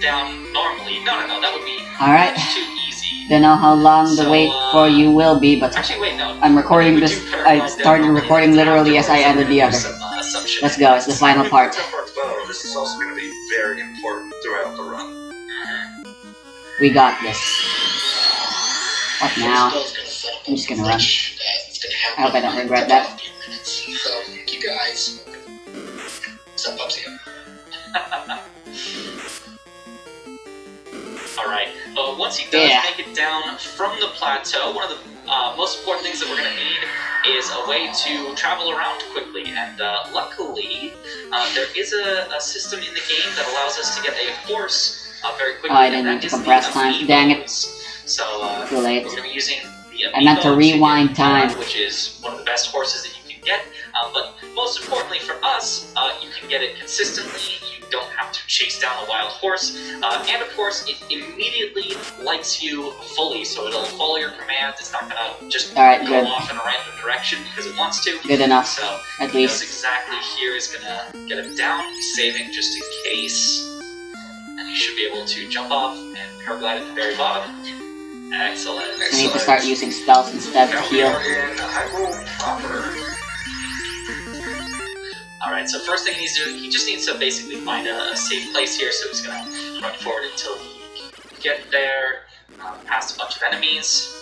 down normally. No, that would be Alright. much too easy. Don't know how long the wait for you will be, but actually, wait, no. I'm recording this. I started recording literally as I ended the other. Let's go, it's the final part. This is also going to be very important throughout the run. We got this. What now? I'm just gonna run. I hope I don't regret that. So, keep your eyes open. Step up to you. Alright, once he does make it down from the plateau, one of the most important things that we're going to need is a way to travel around quickly, and luckily, there is a system in the game that allows us to get a horse very quickly. Oh, I didn't need to compress time, dang it. So, too late. we're going to be using the I meant to rewind time. Which is one of the best horses that you can get, but most importantly for us, you can get it consistently. You don't have to chase down a wild horse, and of course, it immediately likes you fully, so it'll follow your commands. It's not gonna just go off in a random direction because it wants to. Good enough. So at least knows exactly here is gonna get him down, saving just in case, and you should be able to jump off and paraglide at the very bottom. Excellent. I need to start using spells instead to heal. Alright, so first thing he needs to do, he just needs to basically find a safe place here, so he's gonna run forward until he can get there, past a bunch of enemies.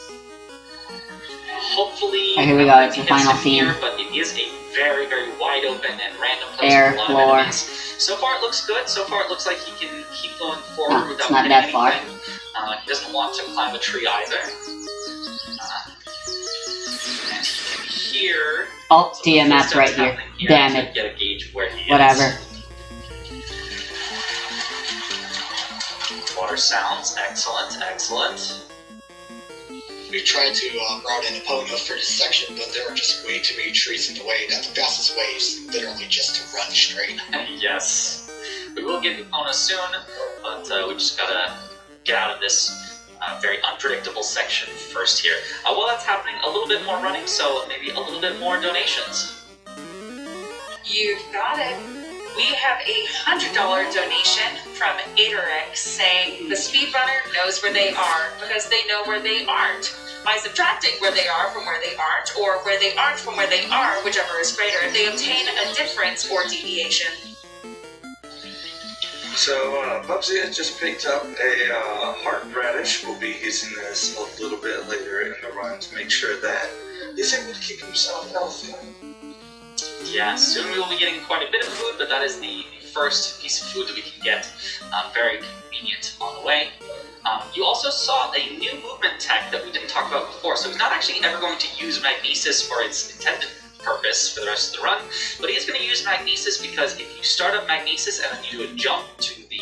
Hopefully, here we go, it's the final scene. Here, but it is a very, very wide open and random place Air, with a lot floor. of enemies. So far it looks good, so far it looks like he can keep going forward without not hitting that far. anything. He doesn't want to climb a tree either. And he can hear... Oh, Tiamat's right here. Damn it. Get a gauge of where he Whatever. is. Water sounds. Excellent, excellent. We tried to route an opponent for this section, but there were just way too many trees in the way that the fastest way is literally just to run straight. Yes. We will get Epona soon, but we just gotta get out of this very unpredictable section first here. While that's happening, a little bit more running, so maybe a little bit more donations. You've got it. We have a $100 donation from Aderix saying the speedrunner knows where they are because they know where they aren't. By subtracting where they are from where they aren't, or where they aren't from where they are, whichever is greater, they obtain a difference or deviation. So, Bubsy has just picked up a heart radish. We'll be using this a little bit later in the run to make sure that he's able to keep himself healthy. Yeah, soon we will be getting quite a bit of food, but that is the first piece of food that we can get. Very convenient on the way. You also saw a new movement tech that we didn't talk about before, so he's not actually ever going to use Magnesis for its intended purpose for the rest of the run, but he is going to use Magnesis because if you start up Magnesis and then you do a jump to the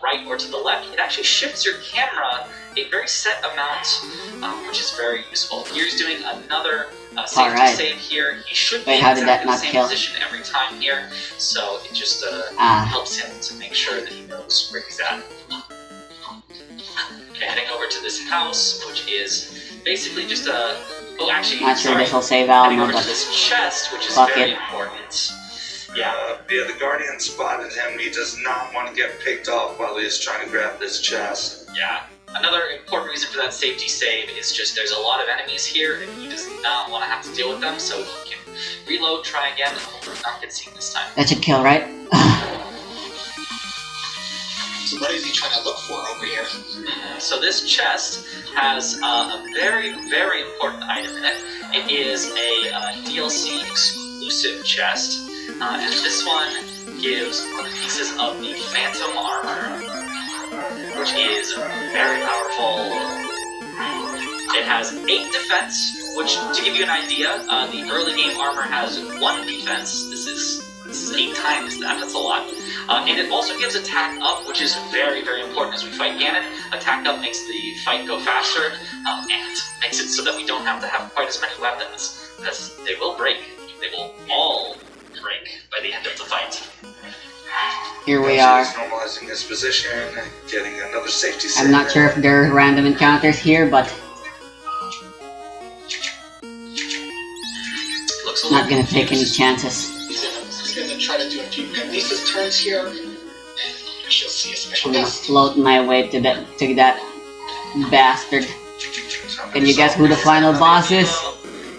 right or to the left, it actually shifts your camera a very set amount, which is very useful. Here's doing another safety save here. He should be in exactly the same position every time here, so it just helps him to make sure that he knows where he's at. Okay, heading over to this house, which is basically just a... Oh, actually, not sure this will save heading Alma, over but to this chest, which is very important. Yeah. The Guardian spotted him. He does not want to get picked off while he's trying to grab this chest. Yeah. Another important reason for that safety save is just there's a lot of enemies here, and he does not want to have to deal with them, so he can reload, try again, and hopefully not get seen this time. That should kill, right? So what is he trying to look for over here? So this chest has a very, very important item in it. It is a DLC exclusive chest, and this one gives one of the pieces of the Phantom Armor, which is very powerful. It has 8 defense, which, to give you an idea, the early game armor has 1 defense. This is 8 times that. That's a lot. And it also gives attack up, which is very, very important as we fight Ganon. Attack up makes the fight go faster, and makes it so that we don't have to have quite as many weapons, because they will break. They will all break by the end of the fight. Here we are. Normalizing his position, getting another safety save. I'm not sure if there are random encounters here, but Looks a not little gonna take any chances. He's gonna try to do a few Magnesis turns here, and she'll see a special I'm gonna guest. float my way to that bastard. Can you guess who the final boss is?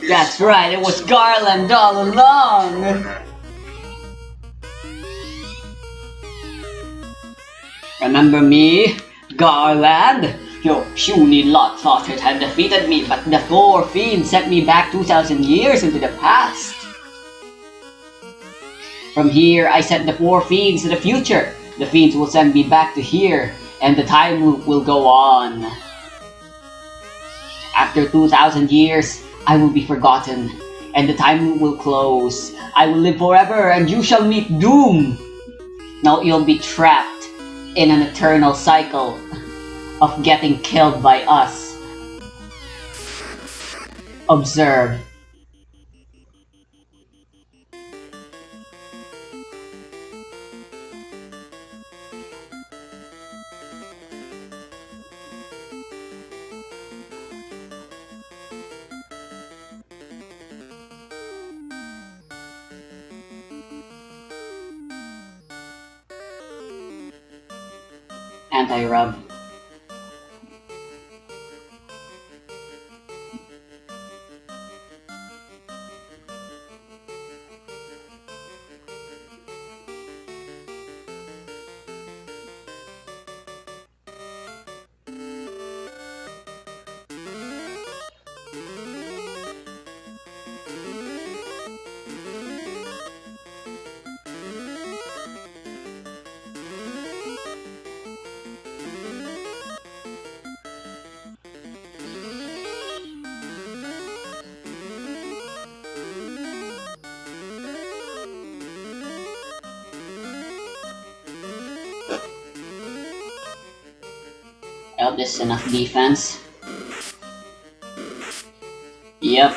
That's right, it was Garland all along! Remember me? Garland? Your puny lot thought it had defeated me, but the four fiends sent me back 2,000 years into the past. From here, I sent the four fiends to the future. The fiends will send me back to here, and the time loop will go on. After 2,000 years, I will be forgotten, and the time loop will close. I will live forever, and you shall meet doom. Now you'll be trapped in an eternal cycle of getting killed by us. Observe. Anti-rub. I hope this is enough defense. Yep.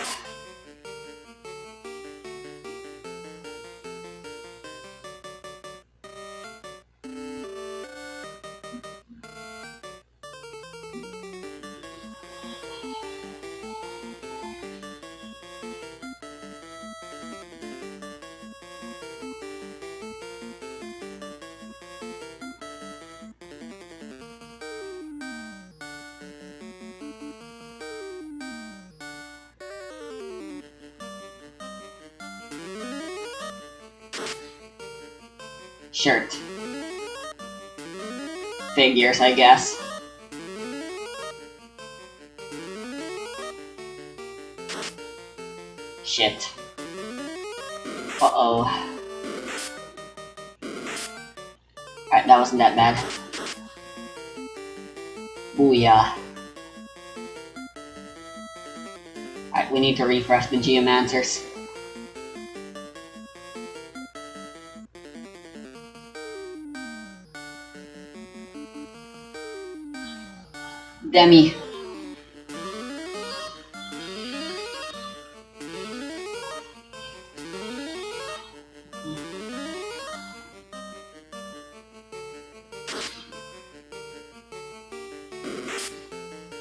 Shirt. Figures, I guess. Shit. Uh-oh. Alright, that wasn't that bad. Booyah. Alright, we need to refresh the Geomancers. Demi.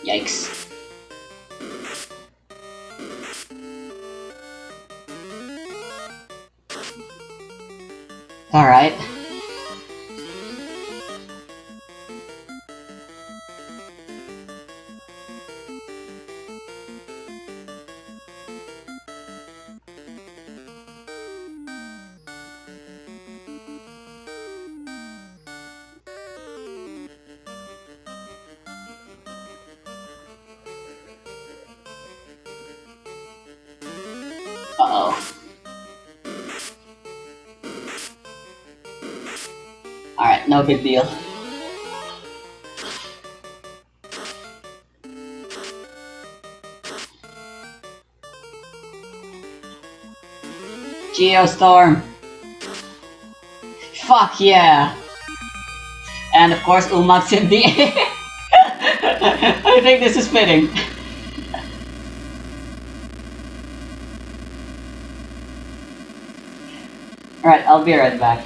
Yikes. Alright. Uh-oh. Alright, no big deal. Geostorm! Fuck yeah! And of course, Umax in the air! I think this is fitting. Alright, I'll be right back.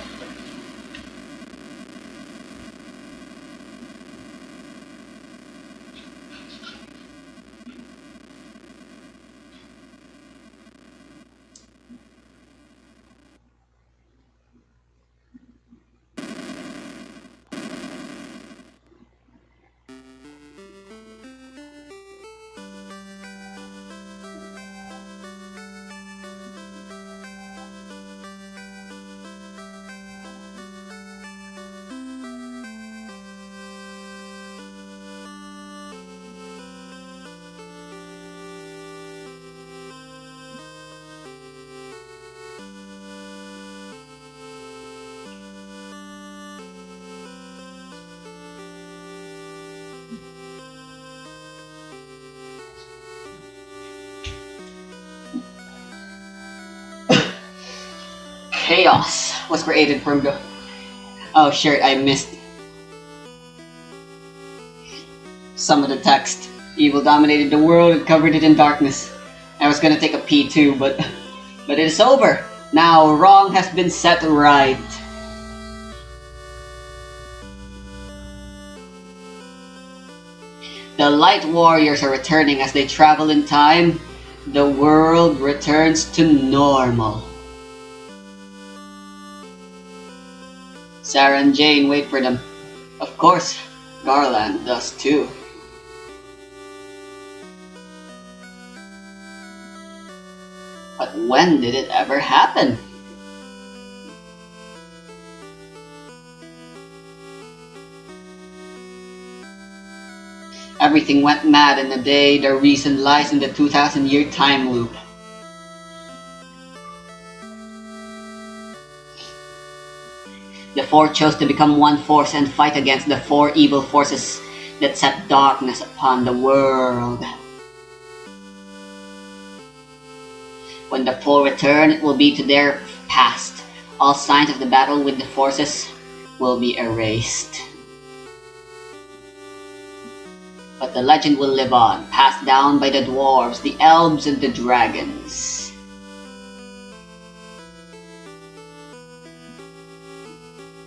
chaos was created from the... Oh shit, I missed some of the text. Evil dominated the world and covered it in darkness. I was gonna take a pee too, but it is over. Now wrong has been set right. The Light Warriors are returning as they travel in time. The world returns to normal. Sarah and Jane wait for them. Of course, Garland does too. But when did it ever happen? Everything went mad in a day. The reason lies in the 2,000-year time loop. The four chose to become one force and fight against the four evil forces that set darkness upon the world. When the four return, it will be to their past. All signs of the battle with the forces will be erased. But the legend will live on, passed down by the dwarves, the elves, and the dragons.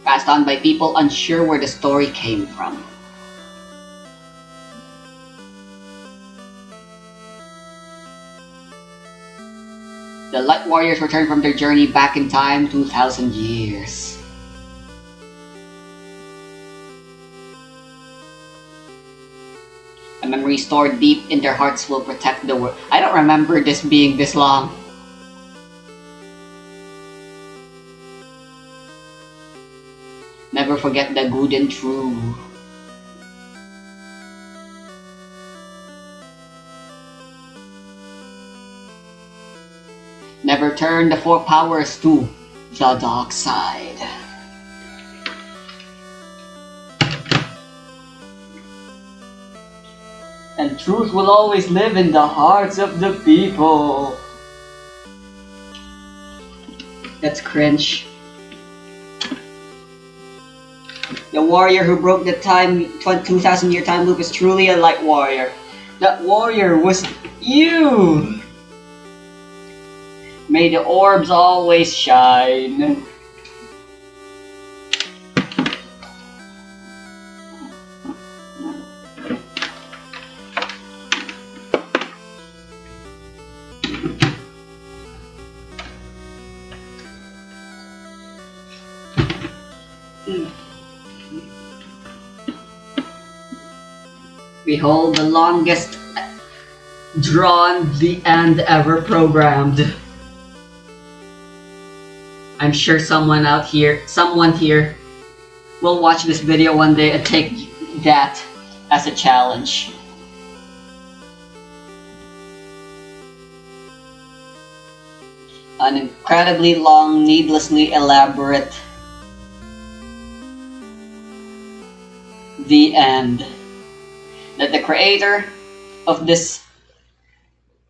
Passed on by people unsure where the story came from. The Light Warriors return from their journey back in time 2,000 years. A memory stored deep in their hearts will protect the world. I don't remember this being this long. Never forget the good and true. Never turn the four powers to the dark side. And truth will always live in the hearts of the people. That's cringe. The warrior who broke the 2,000-year time loop is truly a light warrior. That warrior was you! May the orbs always shine. Behold the longest drawn the end ever programmed. I'm sure someone here will watch this video one day and take that as a challenge. An incredibly long, needlessly elaborate the end. That the creator of this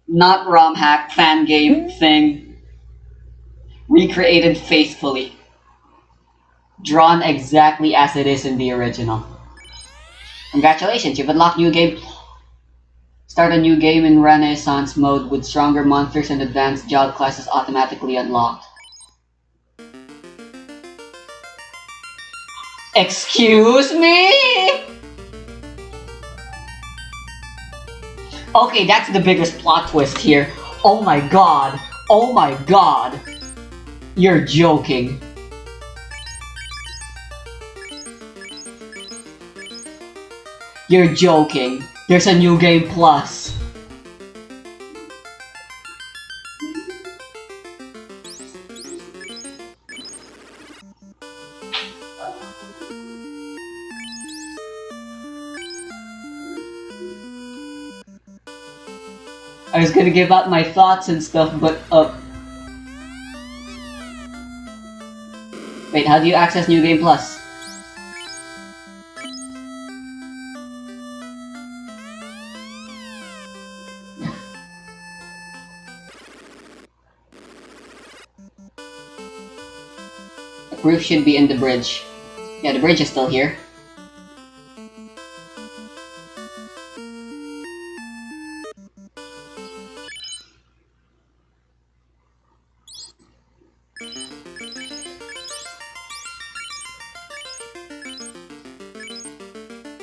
not ROM hack fan game thing recreated faithfully, drawn exactly as it is in the original. Congratulations, you've unlocked new game. Start a new game in Renaissance mode with stronger monsters and advanced job classes automatically unlocked. Excuse me? Okay, that's the biggest plot twist here. Oh my god. Oh my god. You're joking. You're joking. There's a new game plus. I was gonna give out my thoughts and stuff, but wait, how do you access New Game Plus? Roof should be in the bridge. Yeah, the bridge is still here.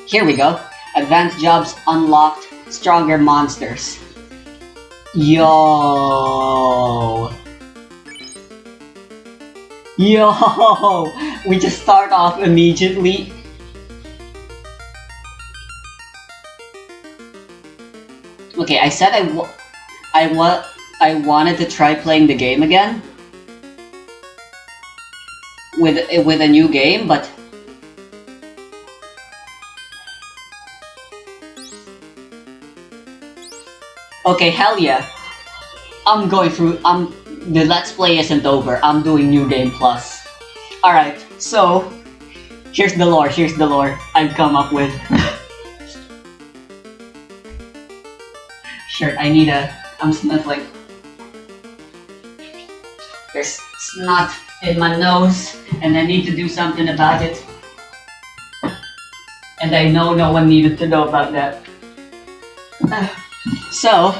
Here we go. Advanced jobs unlocked. Stronger monsters. Yo! Yo! We just start off immediately. Okay, I said I wanted to try playing the game again with a new game, but okay, hell yeah. I'm going through, the Let's Play isn't over. I'm doing New Game Plus. Alright, so, here's the lore I've come up with. Shirt, I'm sniffling. There's snot in my nose, and I need to do something about it. And I know no one needed to know about that. So,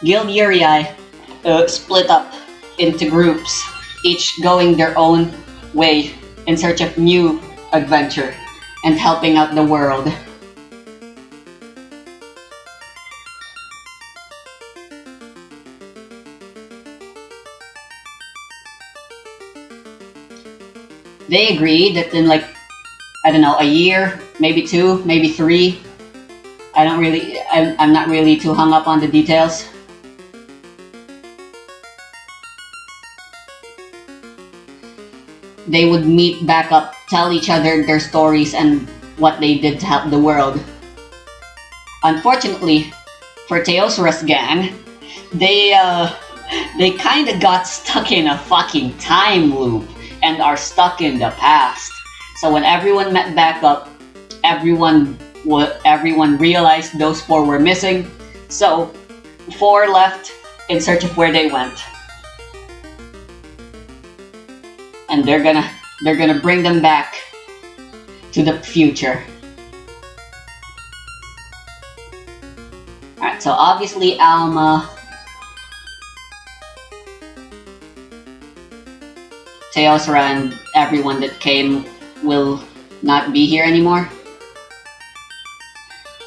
Guild Uriai split up into groups, each going their own way in search of new adventure and helping out the world. They agreed that in like, I don't know, a year, maybe 2, maybe 3. I'm not really too hung up on the details. They would meet back up, tell each other their stories and what they did to help the world. Unfortunately, for Teosura's gang, they kinda got stuck in a fucking time loop and are stuck in the past. So when everyone met back up, everyone realized those 4 were missing. So 4 left in search of where they went. And they're gonna bring them back to the future. Alright, so obviously Alma, Teosura, and everyone that came will not be here anymore.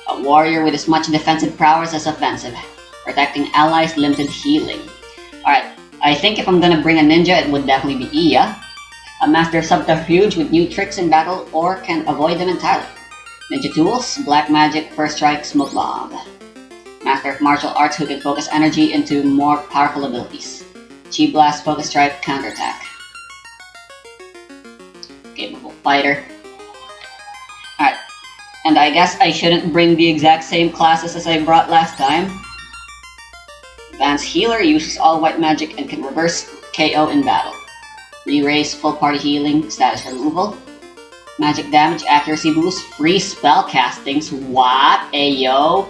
A warrior with as much defensive prowess as offensive, protecting allies, limited healing. Alright, I think if I'm gonna bring a ninja, it would definitely be Iya. A master subterfuge with new tricks in battle or can avoid them entirely. Ninja tools, black magic, first strike, smoke bomb. Master of martial arts who can focus energy into more powerful abilities. Chi blast, focus strike, counterattack. Capable fighter. Alright, and I guess I shouldn't bring the exact same classes as I brought last time. Advanced healer uses all white magic and can reverse KO in battle. Re-raise, full party healing, status removal. Magic damage, accuracy boost, free spell castings. What? Ayo.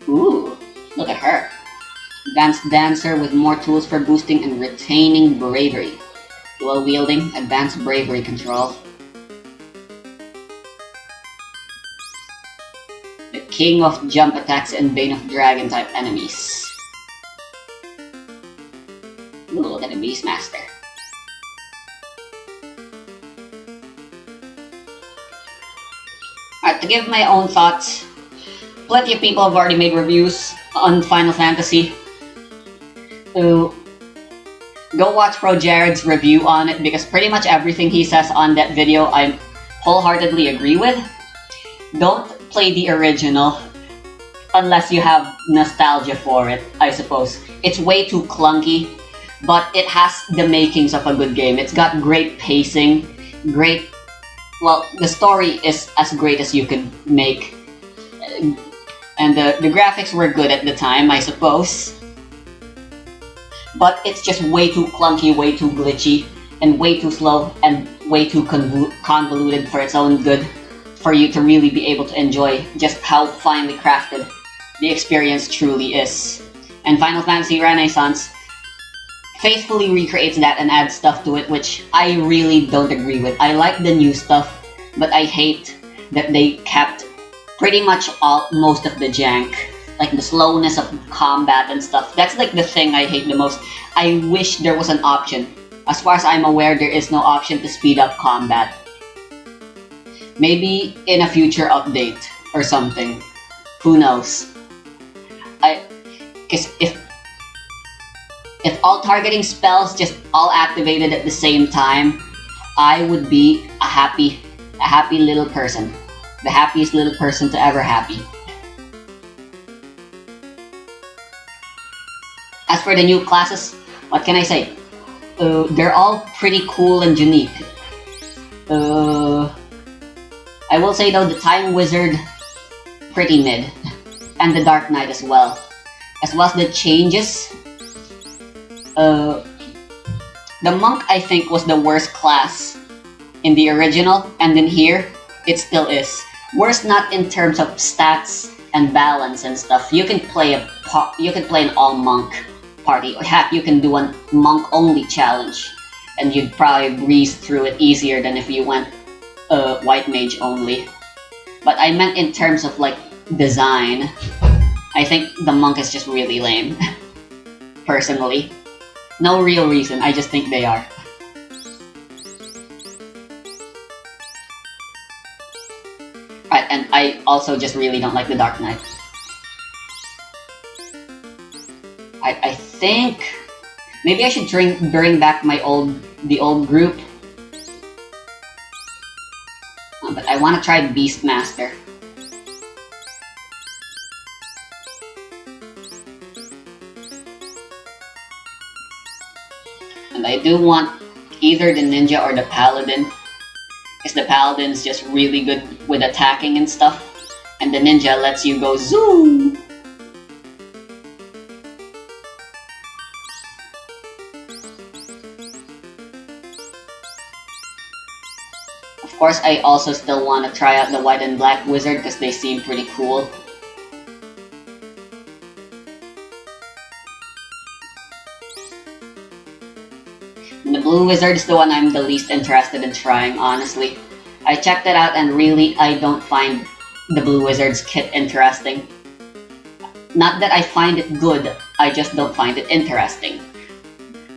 Ooh, look at her. Advanced dancer with more tools for boosting and retaining bravery. Dual wielding, advanced bravery control. King of jump attacks and Bane of Dragon type enemies. Ooh, look at the Beastmaster. Alright, to give my own thoughts, plenty of people have already made reviews on Final Fantasy. So, go watch Pro Jared's review on it because pretty much everything he says on that video I wholeheartedly agree with. Don't play the original unless you have nostalgia for it, I suppose. It's way too clunky, but it has the makings of a good game. It's got great pacing, well, the story is as great as you could make, and the graphics were good at the time, I suppose. But it's just way too clunky, way too glitchy, and way too slow, and way too convoluted for its own good. for you to really be able to enjoy just how finely crafted the experience truly is. And Final Fantasy Renaissance faithfully recreates that and adds stuff to it, which I really don't agree with. I like the new stuff, but I hate that they kept pretty much most of the jank. Like the slowness of combat and stuff. That's like the thing I hate the most. I wish there was an option. As far as I'm aware, there is no option to speed up combat. Maybe in a future update or something. Who knows? Because if all targeting spells just all activated at the same time, I would be a happy little person. The happiest little person to ever happy. As for the new classes, what can I say? They're all pretty cool and unique. I will say though, the Time Wizard, pretty mid. And the Dark Knight as well. As well as the changes. The Monk, I think, was the worst class in the original, and then here, it still is. Worst not in terms of stats and balance and stuff. You can play an all-monk party, or heck, you can do a monk-only challenge, and you'd probably breeze through it easier than if you went white mage only. But I meant in terms of like design. I think the monk is just really lame. Personally. No real reason, I just think they are. Right, and I also just really don't like the Dark Knight. I think maybe I should bring back the old group. But I want to try Beastmaster. And I do want either the ninja or the paladin. Because the paladin's just really good with attacking and stuff. And the ninja lets you go zoom! Of course, I also still want to try out the white and black wizard because they seem pretty cool. And the blue wizard is the one I'm the least interested in trying, honestly. I checked it out and really I don't find the blue wizard's kit interesting. Not that I find it good, I just don't find it interesting.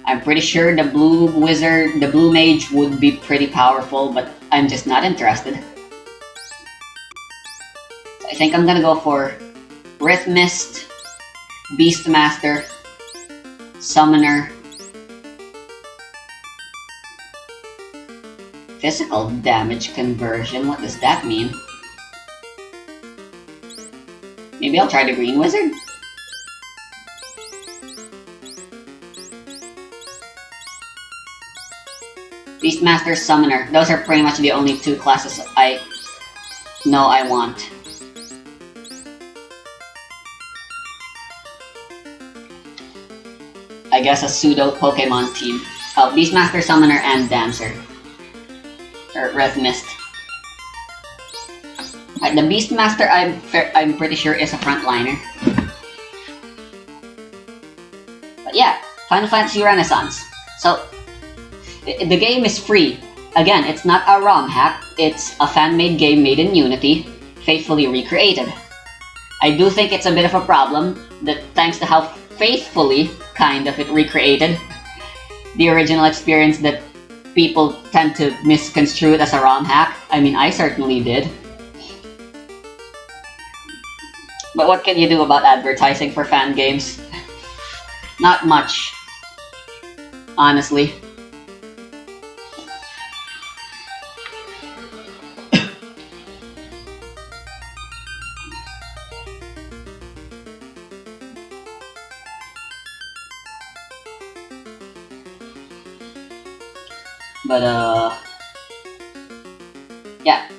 I'm pretty sure the blue wizard, the blue mage would be pretty powerful, but I'm just not interested. So I think I'm gonna go for Rhythmist, Beastmaster, Summoner, Physical damage conversion, what does that mean? Maybe I'll try the green wizard? Beastmaster, Summoner. Those are pretty much the only two classes I know I want. I guess a pseudo Pokemon team. Oh, Beastmaster, Summoner, and Dancer. Or Rhythmist. Right, the Beastmaster I'm pretty sure is a frontliner. But yeah, Final Fantasy Renaissance. So, the game is free. Again, it's not a ROM hack, it's a fan-made game made in Unity, faithfully recreated. I do think it's a bit of a problem that thanks to how faithfully, kind of, it recreated the original experience, that people tend to misconstrue it as a ROM hack. I mean, I certainly did. But what can you do about advertising for fan games? Not much. Honestly. But yeah,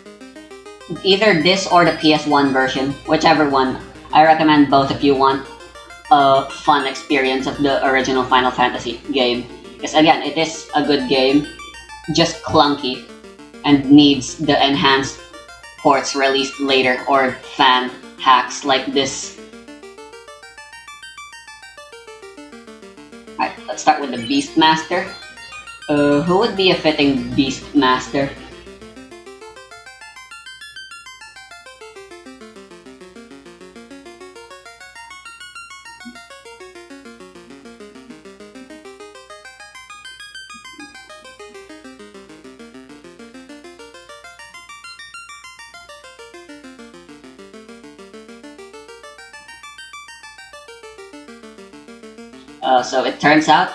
either this or the PS1 version, whichever one. I recommend both if you want a fun experience of the original Final Fantasy game. Because again, it is a good game, just clunky, and needs the enhanced ports released later or fan hacks like this. Alright, let's start with the Beastmaster. Who would be a fitting Beastmaster? So it turns out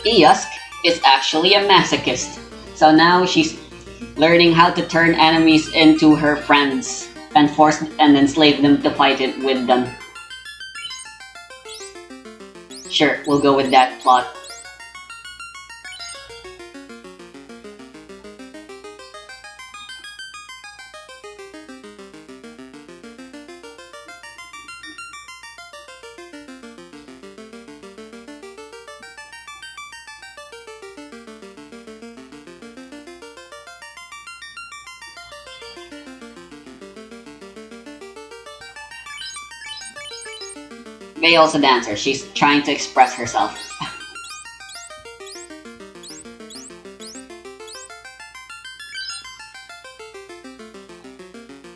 Eosk is actually a masochist. So now she's learning how to turn enemies into her friends and force and enslave them to fight it with them. Sure, we'll go with that plot. Veil's a dancer. She's trying to express herself.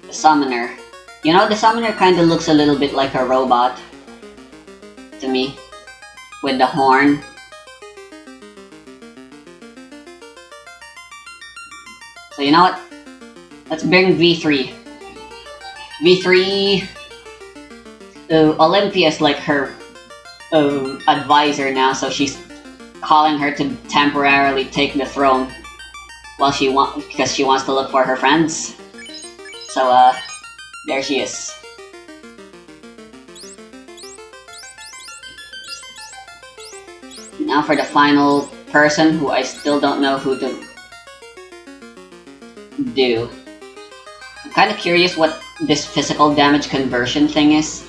The Summoner. You know, the Summoner kind of looks a little bit like a robot to me, with the horn. So you know what? Let's bring V3. V3... Olympia's like her advisor now, so she's calling her to temporarily take the throne while because she wants to look for her friends. So there she is. Now for the final person, who I still don't know who to do. I'm kind of curious what this physical damage conversion thing is.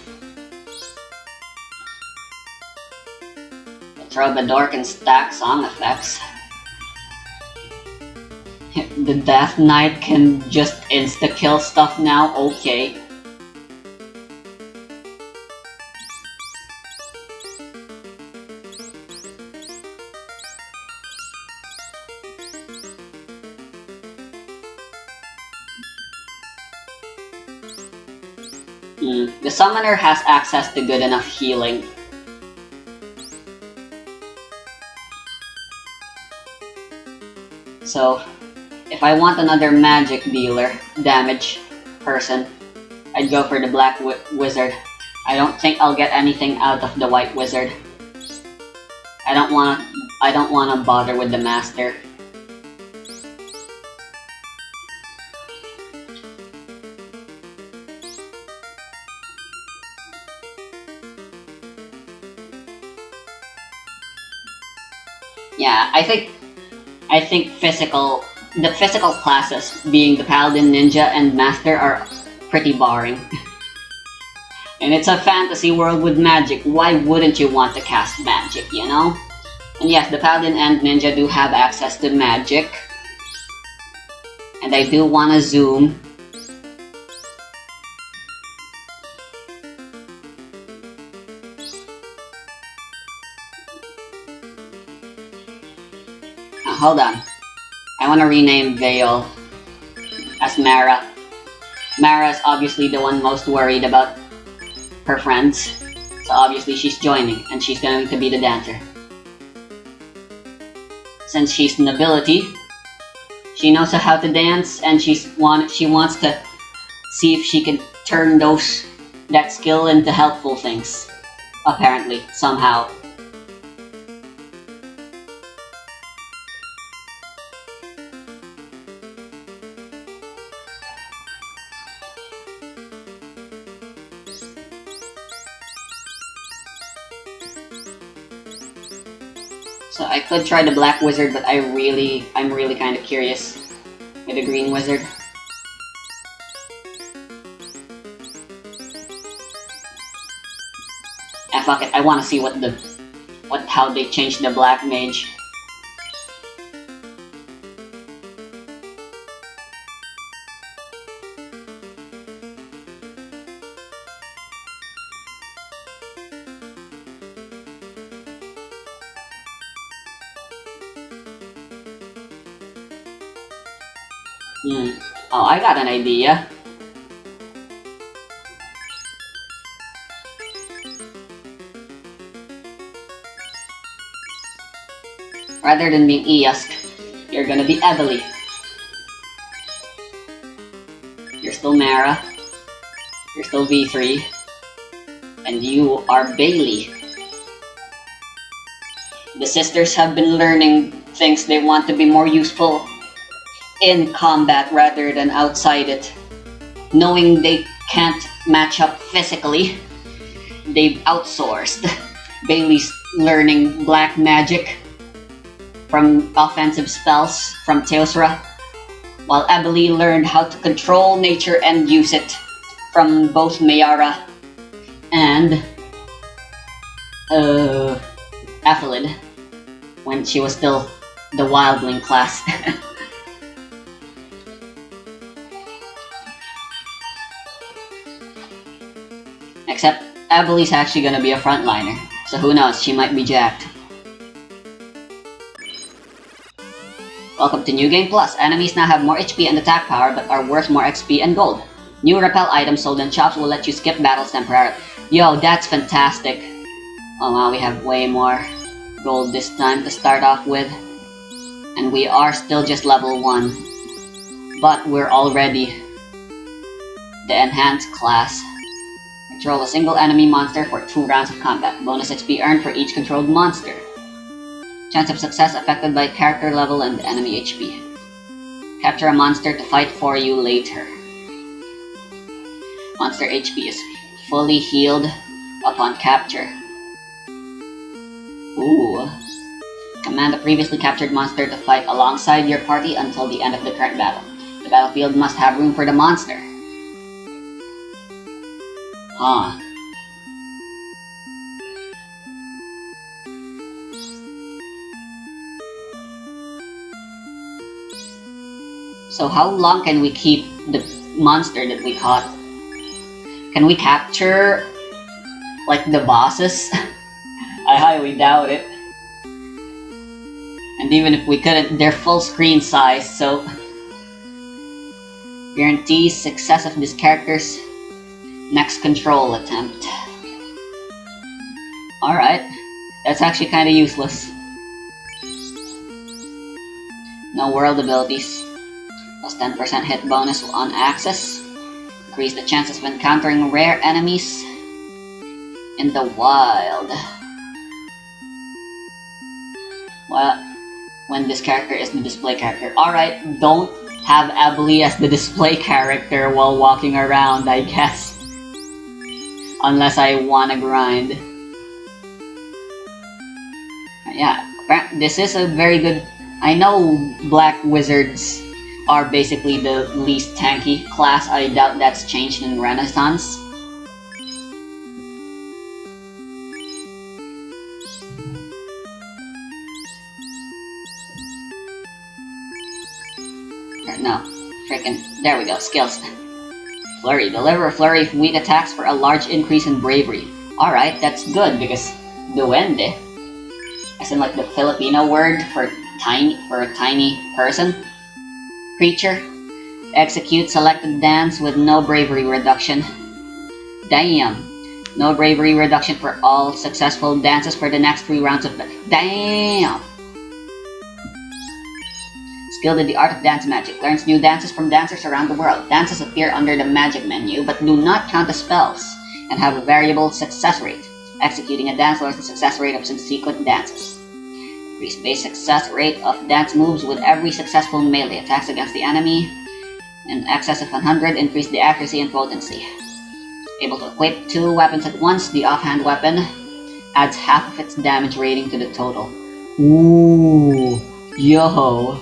Troubadour can stack song effects. The Death Knight can just insta-kill stuff now? Okay. The Summoner has access to good enough healing. So, if I want another magic dealer, damage person, I'd go for the Black Wizard. I don't think I'll get anything out of the White Wizard. I don't wanna bother with the Master. Yeah, I think the physical classes, being the Paladin, Ninja, and Master, are pretty boring. And it's a fantasy world with magic. Why wouldn't you want to cast magic, you know? And yes, the Paladin and Ninja do have access to magic. And I do want to zoom. Hold on. I want to rename Veil as Mara. Mara is obviously the one most worried about her friends. So obviously she's joining, and she's going to be the dancer. Since she's nobility, she knows how to dance, and she wants to see if she can turn that skill into helpful things. Apparently, somehow. So I could try the Black Wizard, but I'm really kind of curious with the Green Wizard. Fuck it, I want to see how they changed the Black Mage. Oh, I got an idea. Rather than being Eosk, you're gonna be Evely. You're still Mara. You're still V3. And you are Bailey. The sisters have been learning things they want to be more useful in combat rather than outside it. Knowing they can't match up physically, they've outsourced. Bailey's learning black magic from offensive spells from Teosra, while Ebony learned how to control nature and use it from both Mayara and Aphilid when she was still the Wildling class. Except Ebony's actually gonna be a frontliner, so who knows, she might be jacked. Welcome to New Game Plus. Enemies now have more HP and attack power but are worth more XP and gold. New repel items sold in shops will let you skip battles temporarily. Yo, that's fantastic. Oh wow, we have way more gold this time to start off with. And we are still just level 1. But we're already the enhanced class. Control a single enemy monster for 2 rounds of combat. Bonus XP earned for each controlled monster. Chance of success affected by character level and enemy HP. Capture a monster to fight for you later. Monster HP is fully healed upon capture. Ooh. Command a previously captured monster to fight alongside your party until the end of the current battle. The battlefield must have room for the monster. Huh. So how long can we keep the monster that we caught? Can we capture, like, the bosses? I highly doubt it. And even if we couldn't, they're full screen size, so... Guarantees success of this character's next control attempt. Alright, that's actually kinda useless. No world abilities. Plus 10% hit bonus on access. Increase the chances of encountering rare enemies in the wild. Well, when this character is the display character. Alright, don't have Ably as the display character while walking around, I guess. Unless I wanna grind. Yeah, this is a very good... I know Black Wizards are basically the least tanky class. I doubt that's changed in Renaissance. No, freaking, there we go, skills. Flurry, deliver a flurry of weak attacks for a large increase in bravery. Alright, that's good because duende, as in like the Filipino word for a tiny person, creature, execute selected dance with no bravery reduction. Damn. No bravery reduction for all successful dances for the next 3 rounds of damn. Skilled in the art of dance magic. Learns new dances from dancers around the world. Dances appear under the magic menu, but do not count as spells, and have a variable success rate. Executing a dance lowers the success rate of subsequent dances. Increase base success rate of dance moves with every successful melee attacks against the enemy. In excess of 100, increase the accuracy and potency. Able to equip 2 weapons at once, the offhand weapon adds half of its damage rating to the total. Ooh, yo.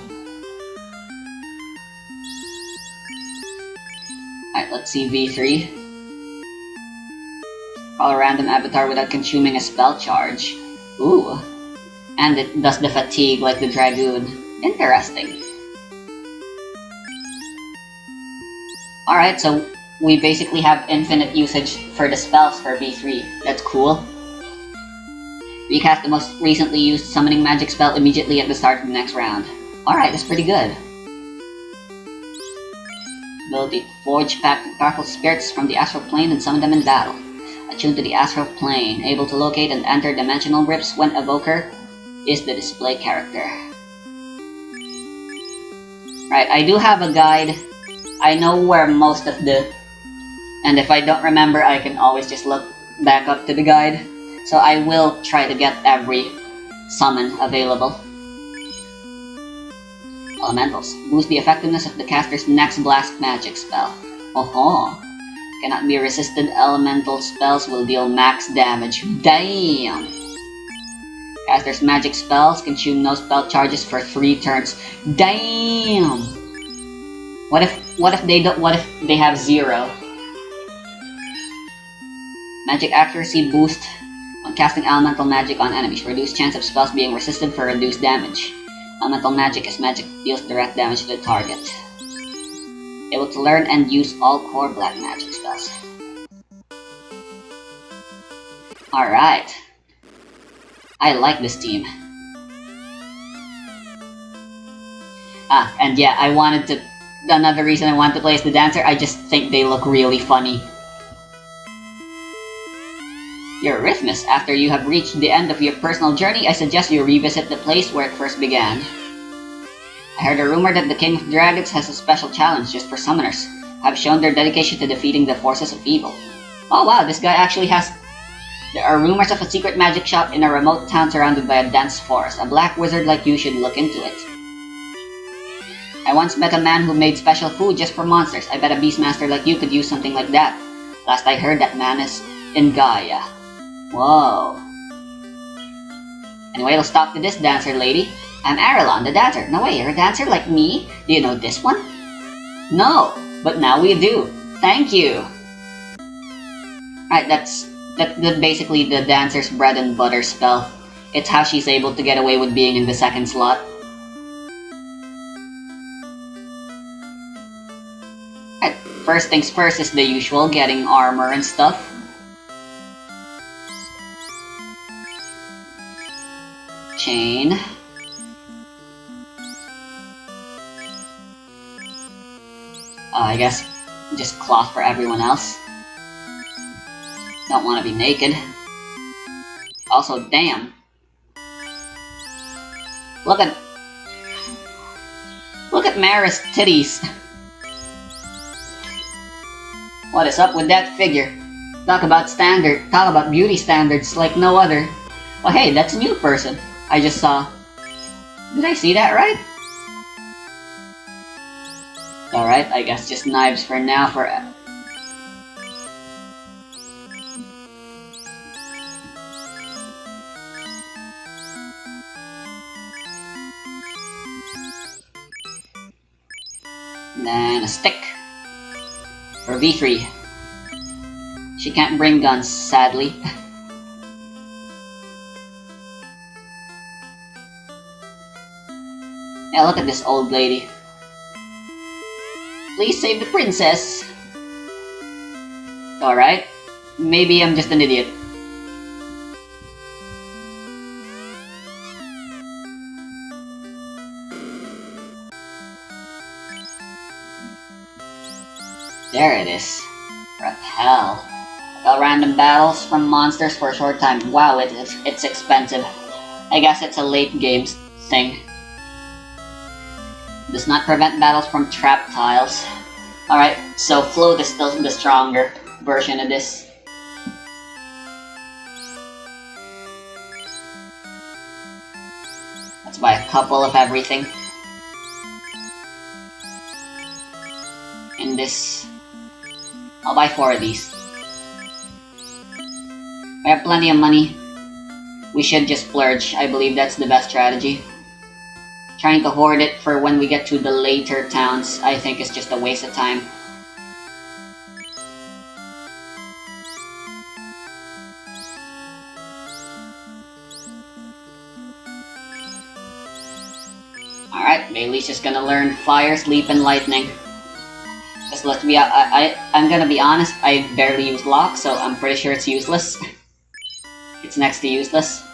Alright, let's see V3. Call a random avatar without consuming a spell charge. Ooh. And it does the fatigue like the Dragoon. Interesting. Alright, so we basically have infinite usage for the spells for V3. That's cool. Recast the most recently used summoning magic spell immediately at the start of the next round. Alright, that's pretty good. Ability to forge powerful spirits from the astral plane and summon them in battle. Attuned to the astral plane, able to locate and enter dimensional rifts when evoker is the display character. Right, I do have a guide. I know where most of the... And if I don't remember, I can always just look back up to the guide. So I will try to get every summon available. Elementals. Boost the effectiveness of the caster's next blast magic spell. Oh-ho. Cannot be resisted. Elemental spells will deal max damage. Damn! Caster's magic spells consume no spell charges for 3 turns. Damn! What if they have 0? Magic accuracy boost when casting elemental magic on enemies. Reduced chance of spells being resisted for reduced damage. Elemental magic is magic that deals direct damage to the target. Able to learn and use all core black magic spells. Alright. I like this team. And yeah, another reason I wanted to play as the Dancer, I just think they look really funny. Eurythmus, after you have reached the end of your personal journey, I suggest you revisit the place where it first began. I heard a rumor that the King of Dragons has a special challenge just for summoners, have shown their dedication to defeating the forces of evil. Oh wow, this guy actually has... There are rumors of a secret magic shop in a remote town surrounded by a dense forest. A black wizard like you should look into it. I once met a man who made special food just for monsters. I bet a beastmaster like you could use something like that. Last I heard, that man is in Gaia. Whoa. Anyway, let's talk to this dancer lady. I'm Arelon, the dancer. No way, you're a dancer like me? Do you know this one? No, but now we do. Thank you. Right, that's basically the dancer's bread and butter spell. It's how she's able to get away with being in the second slot. Right, first things first is the usual, getting armor and stuff. Chain. I guess just cloth for everyone else. Don't want to be naked. Also, damn. Look at Mara's titties. What is up with that figure? Talk about beauty standards like no other. Oh hey, that's a new person. I just saw. Did I see that right? Alright, I guess just knives for now for... Then a stick. For V3. She can't bring guns, sadly. Yeah, look at this old lady. Please save the princess. Alright. Maybe I'm just an idiot. There it is. Repel. Repel random battles from monsters for a short time. Wow, it's expensive. I guess it's a late game thing. Does not prevent battles from trap tiles. Alright, so Float is still the stronger version of this. Let's buy a couple of everything. In this... I'll buy 4 of these. We have plenty of money. We should just splurge. I believe that's the best strategy. Trying to hoard it for when we get to the later towns, I think is just a waste of time. Alright, Bailey's just gonna learn Fire, Sleep, and Lightning. Just let's be... I'm gonna be honest, I barely use Lock, so I'm pretty sure it's useless. It's next to useless.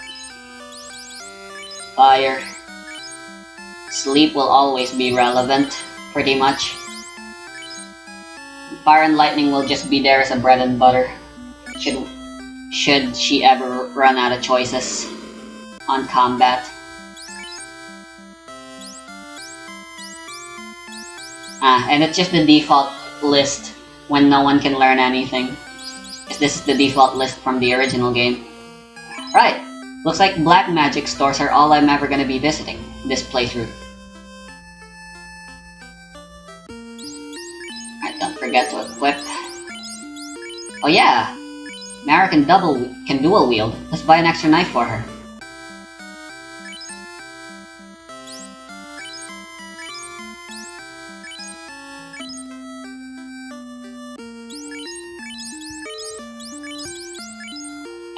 Fire. Sleep will always be relevant, pretty much. Fire and lightning will just be there as a bread and butter. Should she ever run out of choices on combat. And it's just the default list when no one can learn anything. This is the default list from the original game. Right, looks like black magic stores are all I'm ever gonna be visiting this playthrough. Alright, don't forget to equip. Oh yeah, Mara can dual wield. Let's buy an extra knife for her.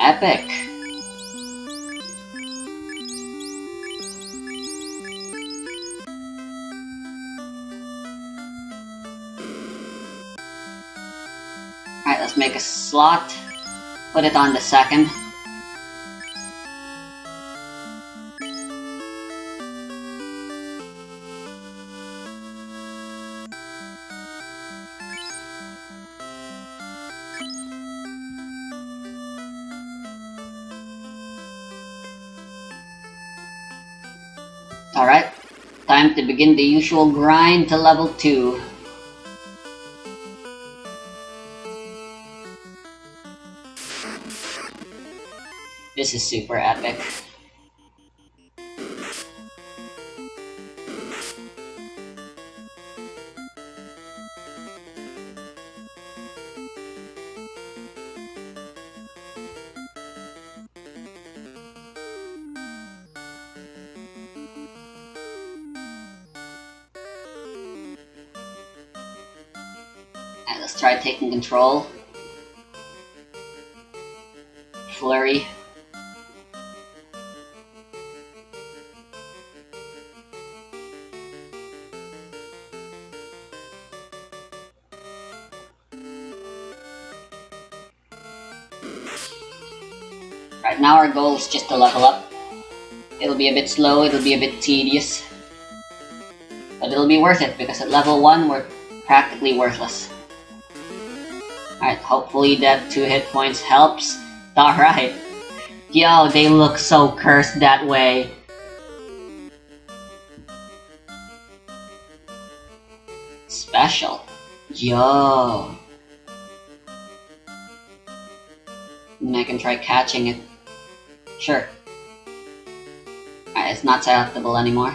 Epic. Alright, let's make a slot. Put it on the second. Alright, time to begin the usual grind to level 2. This is super epic. Alright, let's try taking control. Flurry. Right now our goal is just to level up. It'll be a bit slow, it'll be a bit tedious. But it'll be worth it because at level 1 we're practically worthless. Alright, hopefully that 2 hit points helps. Alright. Yo, they look so cursed that way. Special. Yo. And I can try catching it. Sure. Alright, it's not selectable anymore.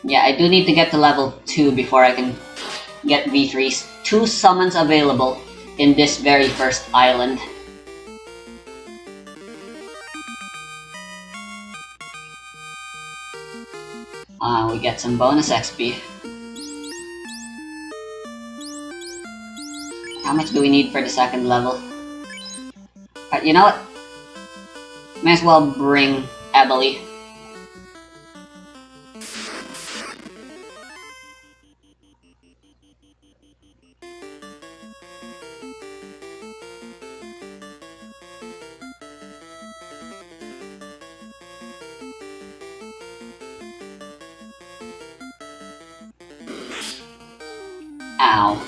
Yeah, I do need to get to level 2 before I can get V3's 2 summons available in this very first island. We get some bonus XP. How much do we need for the second level? You know what? May as well bring Eboli. Ow.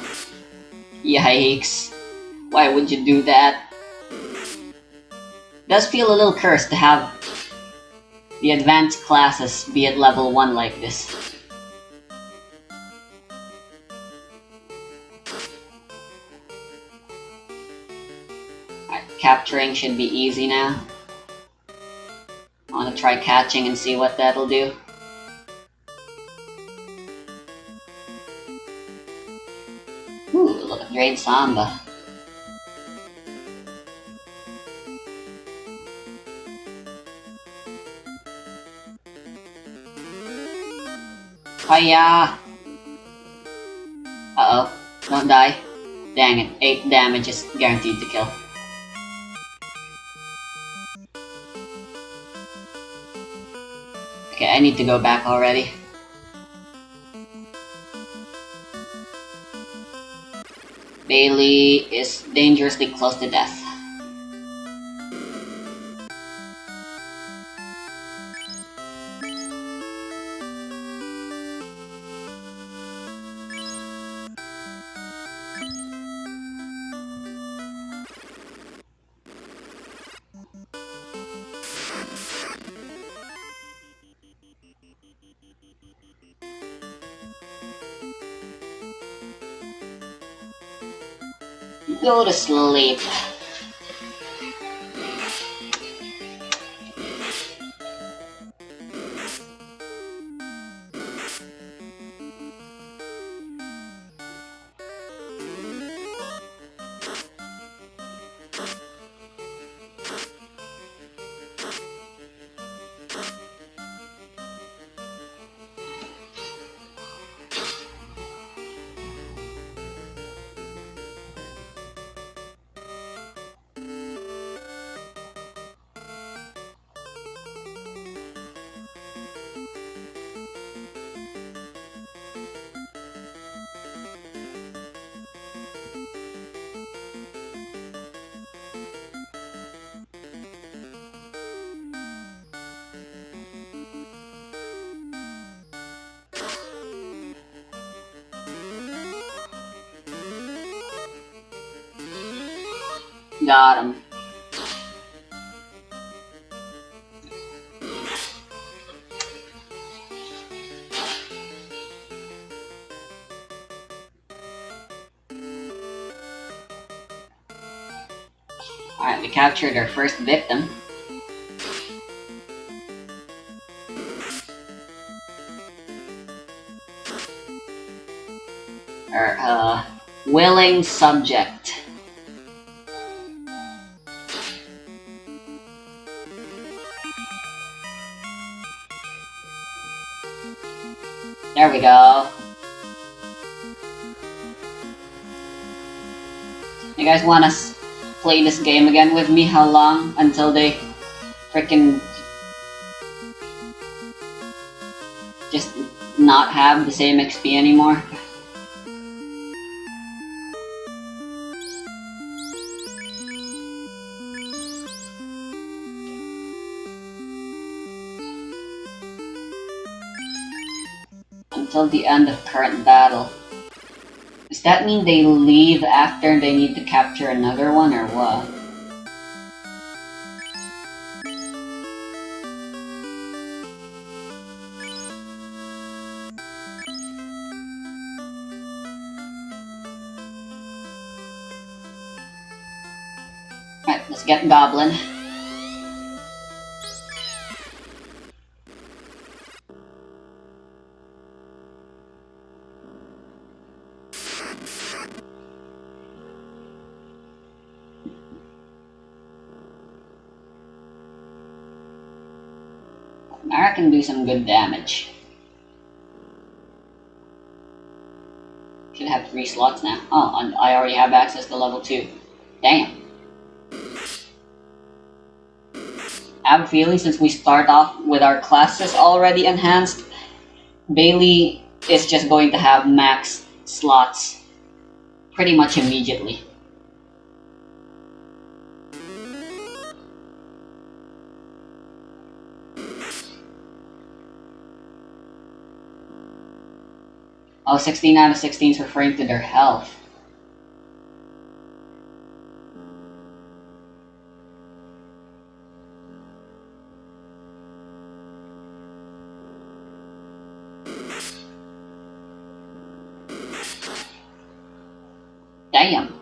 Yikes. Why would you do that? Does feel a little cursed to have the advanced classes be at level 1 like this. Alright, capturing should be easy now. I want to try catching and see what that'll do. Ooh, look at Drain Samba. Hiya! Uh-oh, don't die. Dang it, 8 damage is guaranteed to kill. Okay, I need to go back already. Bailey is dangerously close to death. Go to sleep. Got him. Alright, we captured our first victim. Our willing subject. There we go. You guys wanna play this game again with me? How long until they freaking just not have the same XP anymore? Until the end of current battle. Does that mean they leave after they need to capture another one, or what? Alright, let's get Goblin. Mara can do some good damage. Should have 3 slots now. Oh, and I already have access to level 2. Damn. I have a feeling since we start off with our classes already enhanced, Bailey is just going to have max slots pretty much immediately. Oh, 16 out of 16 is referring to their health. Damn.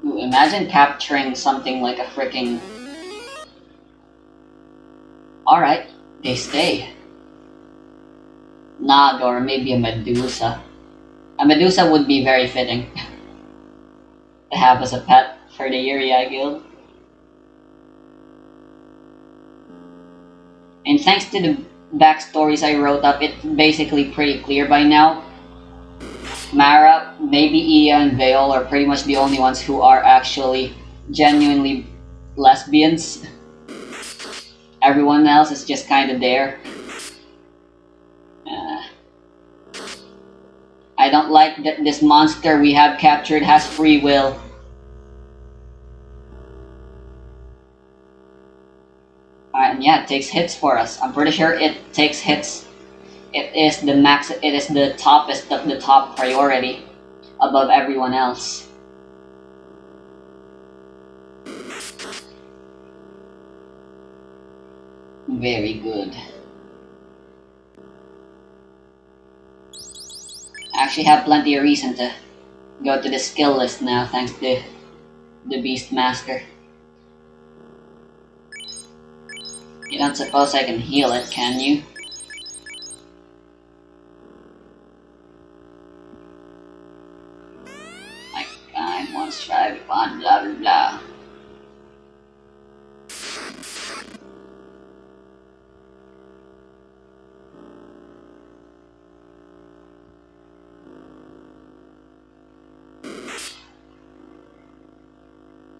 Ooh, imagine capturing something like a freaking... Alright, they stay. Naga or maybe a Medusa. A Medusa would be very fitting to have as a pet for the Uriah Guild. And thanks to the backstories I wrote up, it's basically pretty clear by now. Mara, maybe Iya and Veol are pretty much the only ones who are actually genuinely lesbians. Everyone else is just kind of there. I don't like that this monster we have captured has free will. Alright, and yeah, it takes hits for us. I'm pretty sure it takes hits. It is the max, it is the toppest of the top priority above everyone else. Very good. I actually have plenty of reason to go to the skill list now thanks to the Beastmaster. You don't suppose I can heal it, can you? My kind once tried upon blah blah blah.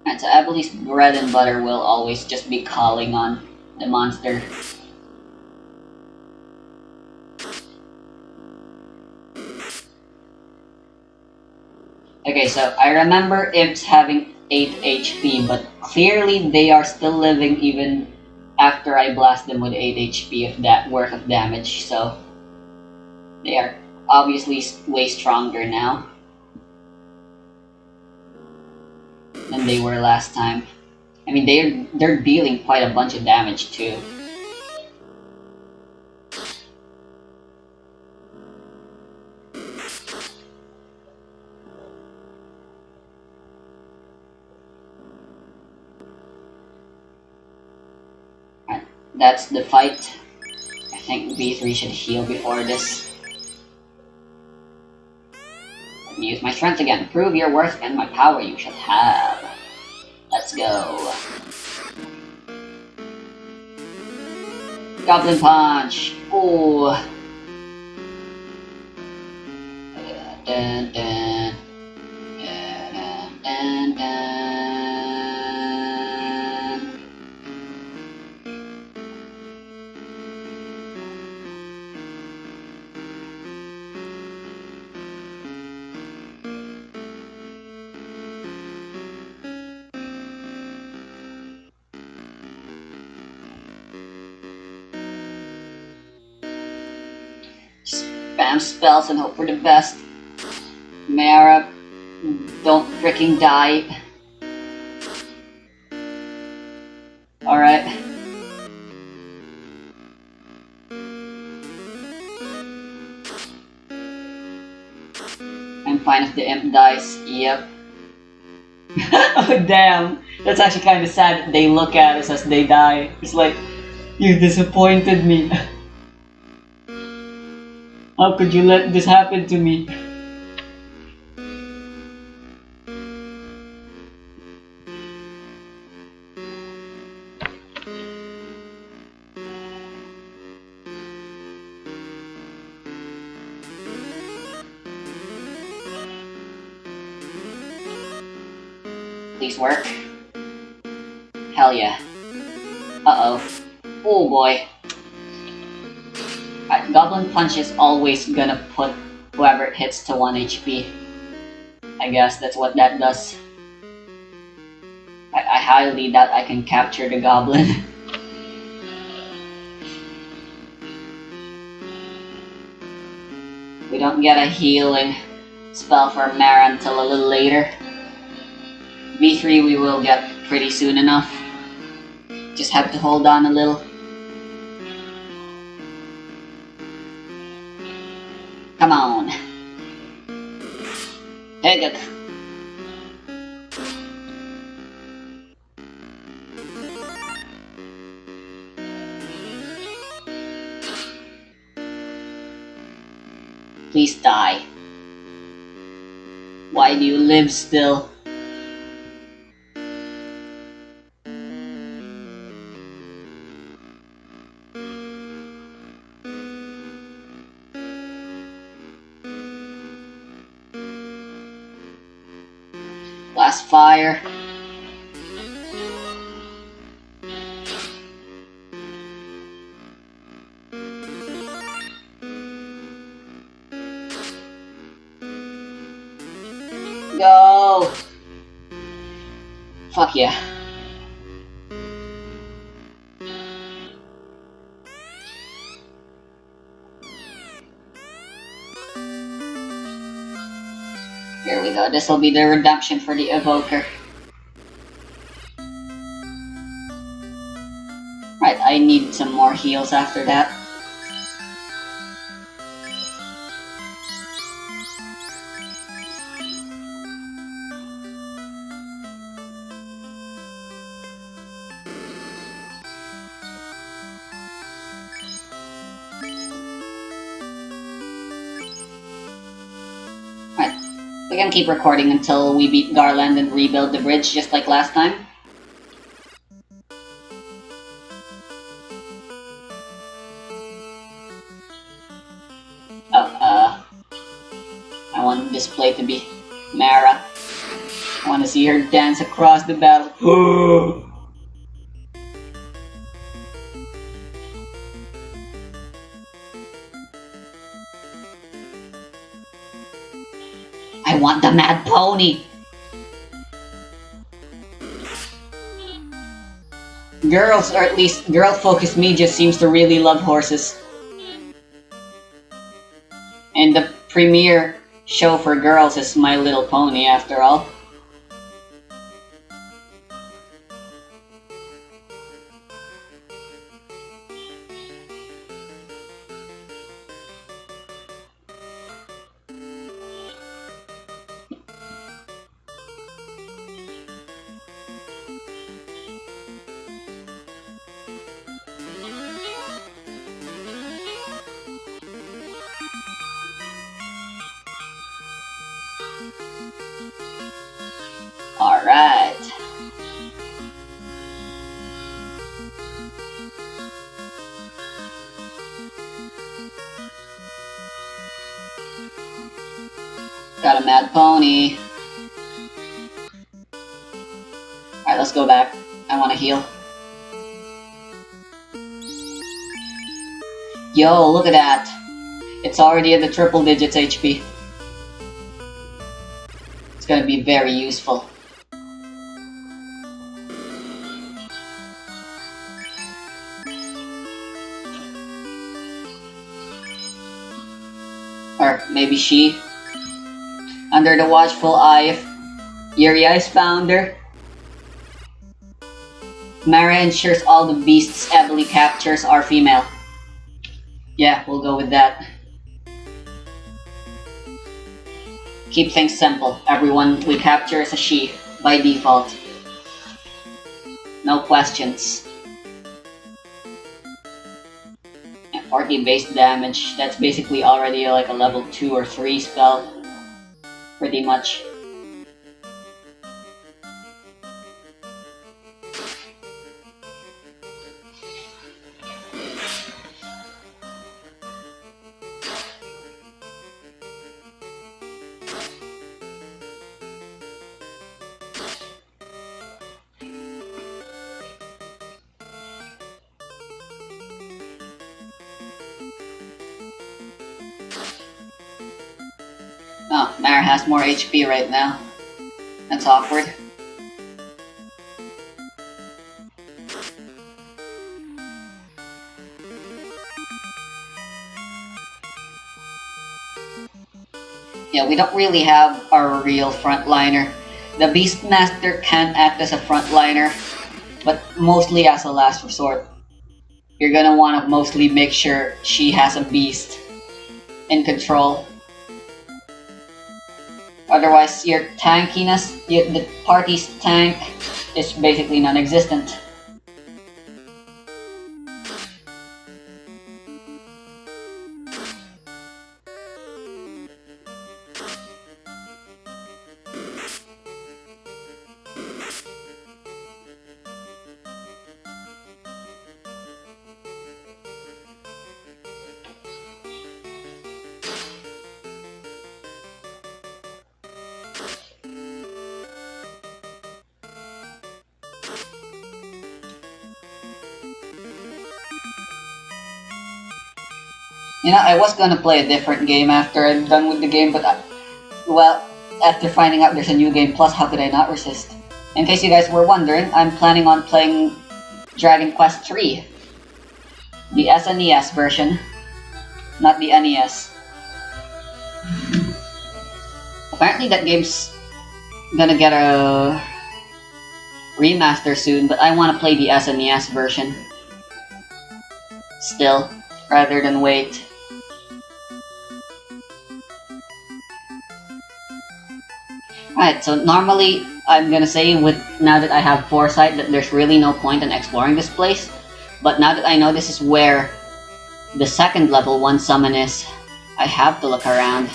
And so I believe bread and butter will always just be calling on the monster. Okay, so I remember Imps having 8 HP, but clearly they are still living even after I blast them with 8 HP of that worth of damage, so they are obviously way stronger now than they were last time. I mean, they're dealing quite a bunch of damage too. Right, that's the fight. I think V3 should heal before this. Let me use my strength again. Prove your worth and my power you shall have. Let's go. Goblin Punch. Ooh. Dun, dun, dun. Dun, dun, dun. Spam spells and hope for the best. Mara, don't freaking die. Alright. I'm fine if the imp dies. Yep. Oh damn. That's actually kind of sad that they look at us as they die. It's like, you disappointed me. How could you let this happen to me? Please work. Hell yeah. Uh-oh. Oh boy. Goblin Punch is always gonna put whoever it hits to 1 HP. I guess that's what that does. I highly doubt I can capture the goblin. We don't get a healing spell for Mara until a little later. V3 we will get pretty soon enough. Just have to hold on a little. Come on. Take it. Please die. Why do you live still? Last fire. Fuck yeah. Here we go. This will be the redemption for the Evoker. Right, I need some more heals after that. We can keep recording until we beat Garland and rebuild the bridge just like last time. Oh, I want the display to be Mara. I want to see her dance across the battle. I want the Mad Pony! Girls, or at least girl-focused media, seems to really love horses. And the premier show for girls is My Little Pony, after all. Alright. Got a Mad Pony. Alright, let's go back. I want to heal. Yo, look at that. It's already at the triple digits HP. It's gonna be very useful. Or maybe she. Under the watchful eye of Uriai's founder. Mara ensures all the beasts Evely captures are female. Yeah, we'll go with that. Keep things simple. Everyone we capture is a she, by default. No questions. 40 base damage, that's basically already like a level 2 or 3 spell. Pretty much. Oh, Mara has more HP right now. That's awkward. Yeah, we don't really have a real frontliner. The Beastmaster can act as a frontliner, but mostly as a last resort. You're gonna want to mostly make sure she has a beast in control. Otherwise, your tankiness, the party's tank, is basically non-existent. You know, I was gonna play a different game after I'm done with the game, but well, after finding out there's a new game plus, how could I not resist? In case you guys were wondering, I'm planning on playing Dragon Quest 3. The SNES version, not the NES. Apparently that game's gonna get a remaster soon, but I want to play the SNES version still, rather than wait. Alright, so normally I'm gonna say now that I have foresight that there's really no point in exploring this place, but now that I know this is where the second level 1 summon is, I have to look around.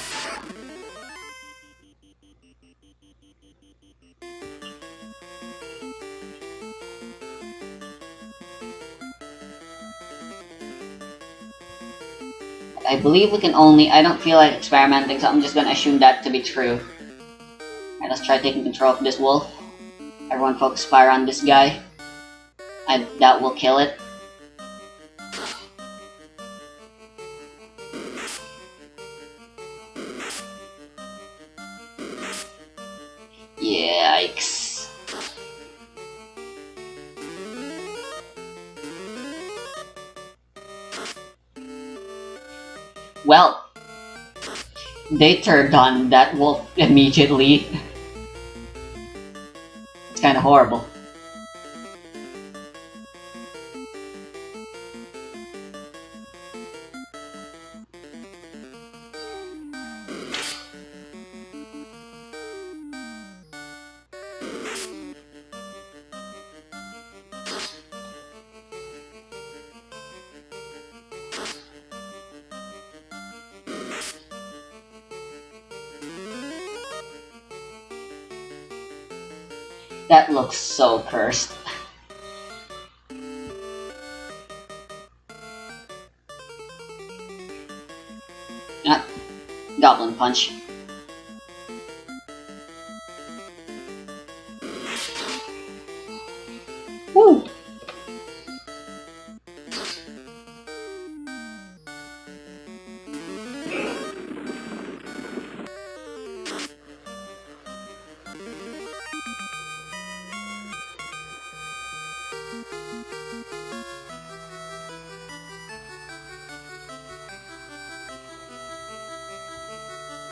I believe we can only... I don't feel like experimenting, so I'm just gonna assume that to be true. Alright, let's try taking control of this wolf. Everyone focus fire on this guy. That will kill it. Yikes. Well, they turned on that wolf immediately. It's kind of horrible. That looks so cursed. Ah, Goblin Punch. Woo!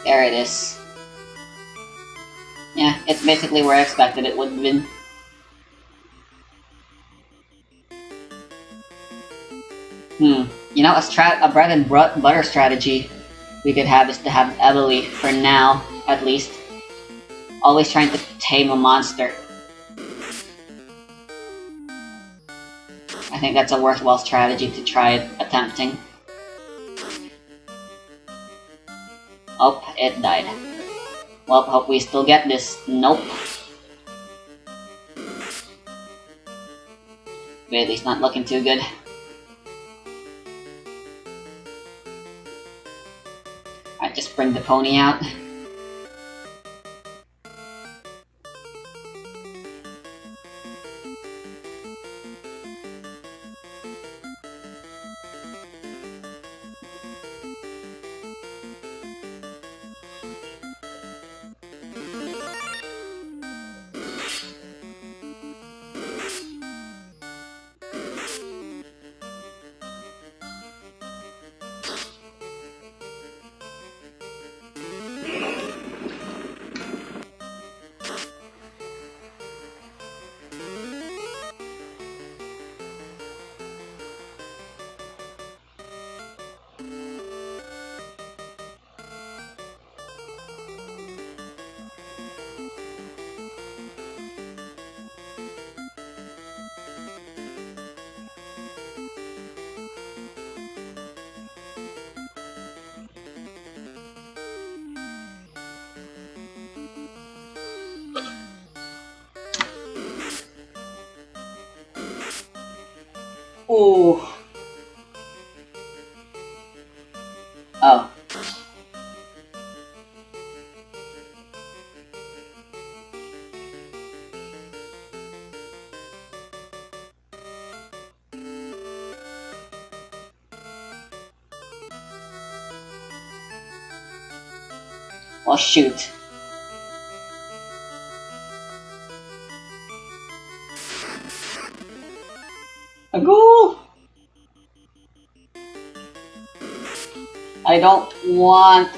There it is. Yeah, it's basically where I expected it would have been. You know, a bread and butter strategy we could have is to have Evely, for now, at least. Always trying to tame a monster. I think that's a worthwhile strategy to try attempting. Oh, it died. Well, hope we still get this. Nope. Really, not looking too good. Alright, just bring the pony out. Ooh. Oh. Well, shoot. A ghoul! I don't want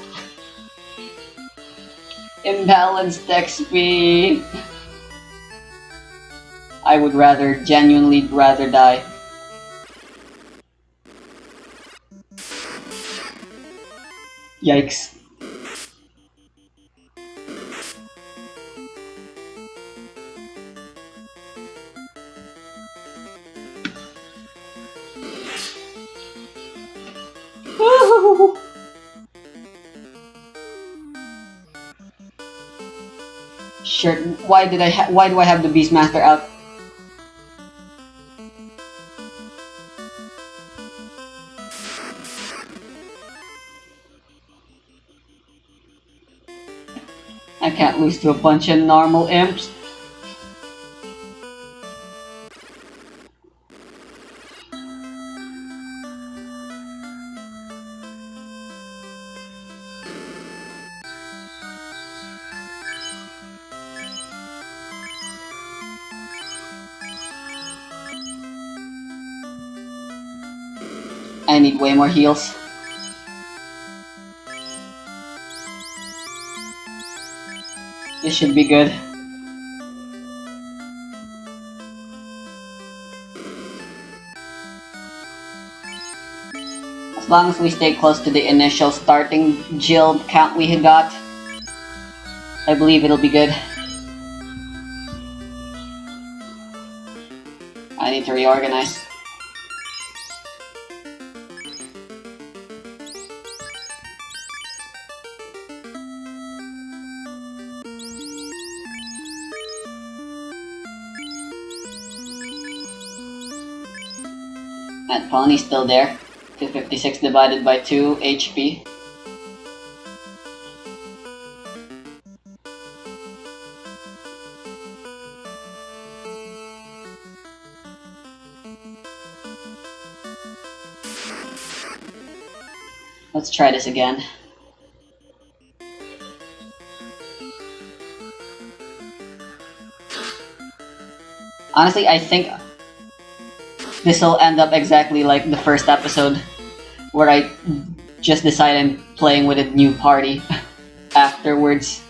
imbalanced XP. I would genuinely rather die. Yikes. Woo! Sure. Why do I have the Beastmaster out? I can't lose to a bunch of normal imps. I need way more heals. This should be good. As long as we stay close to the initial starting guild count we had got, I believe it'll be good. I need to reorganize. That pony's still there. 256 divided by 2 HP. Let's try this again. Honestly, I think this will end up exactly like the first episode, where I just decide I'm playing with a new party afterwards.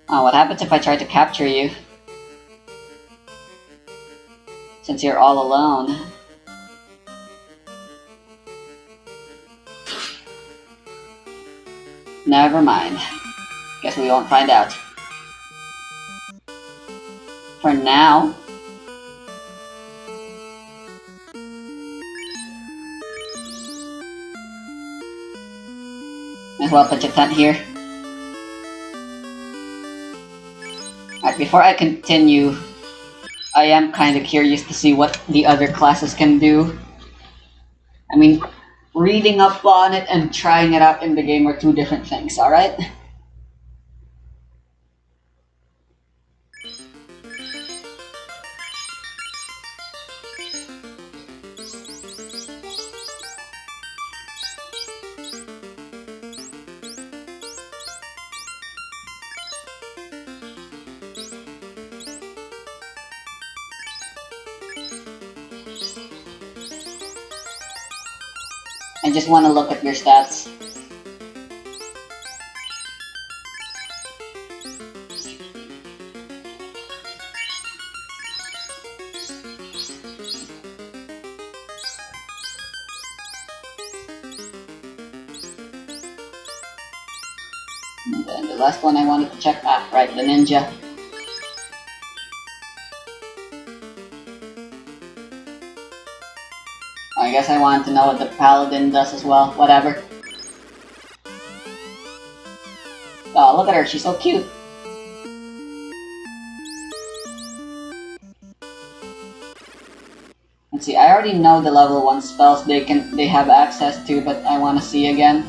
Oh, what happens if I try to capture you? Since you're all alone. Never mind. Guess we won't find out. For now. Might as well put your tent here. Alright, before I continue, I am kind of curious to see what the other classes can do. I mean, reading up on it and trying it out in the game are two different things, alright? I just want to look at your stats. And then the last one I wanted to check, right, the ninja. I guess I wanted to know what the paladin does as well. Whatever. Oh, look at her. She's so cute. Let's see. I already know the level 1 spells they have access to, but I want to see again.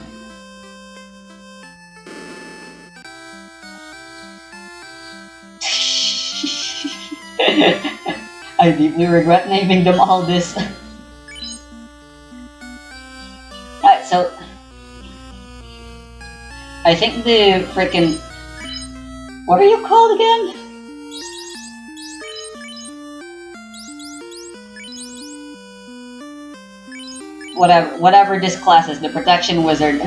I deeply regret naming them all this. Alright, so I think the frickin'... what are you called again? whatever this class is, the protection wizard.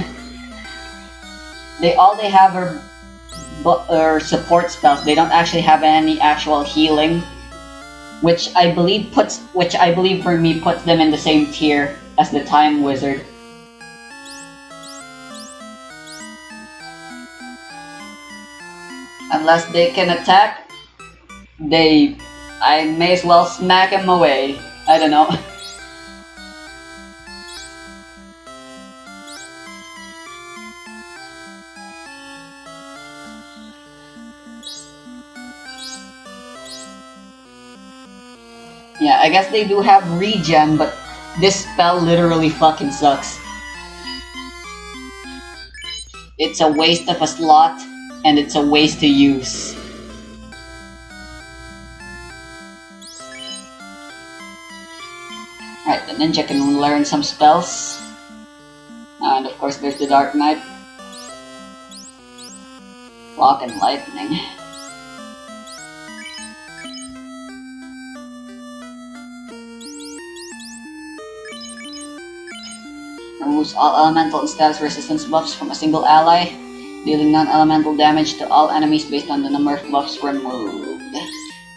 All they have are support spells. They don't actually have any actual healing, which I believe for me puts them in the same tier as the time wizard. Unless they can attack, I may as well smack them away. I don't know. Yeah, I guess they do have regen, but this spell literally fucking sucks. It's a waste of a slot, and it's a waste to use. Right, the ninja can learn some spells. And of course there's the Dark Knight. Rock and Lightning. Removes all elemental and status resistance buffs from a single ally, dealing non-elemental damage to all enemies based on the number of buffs removed.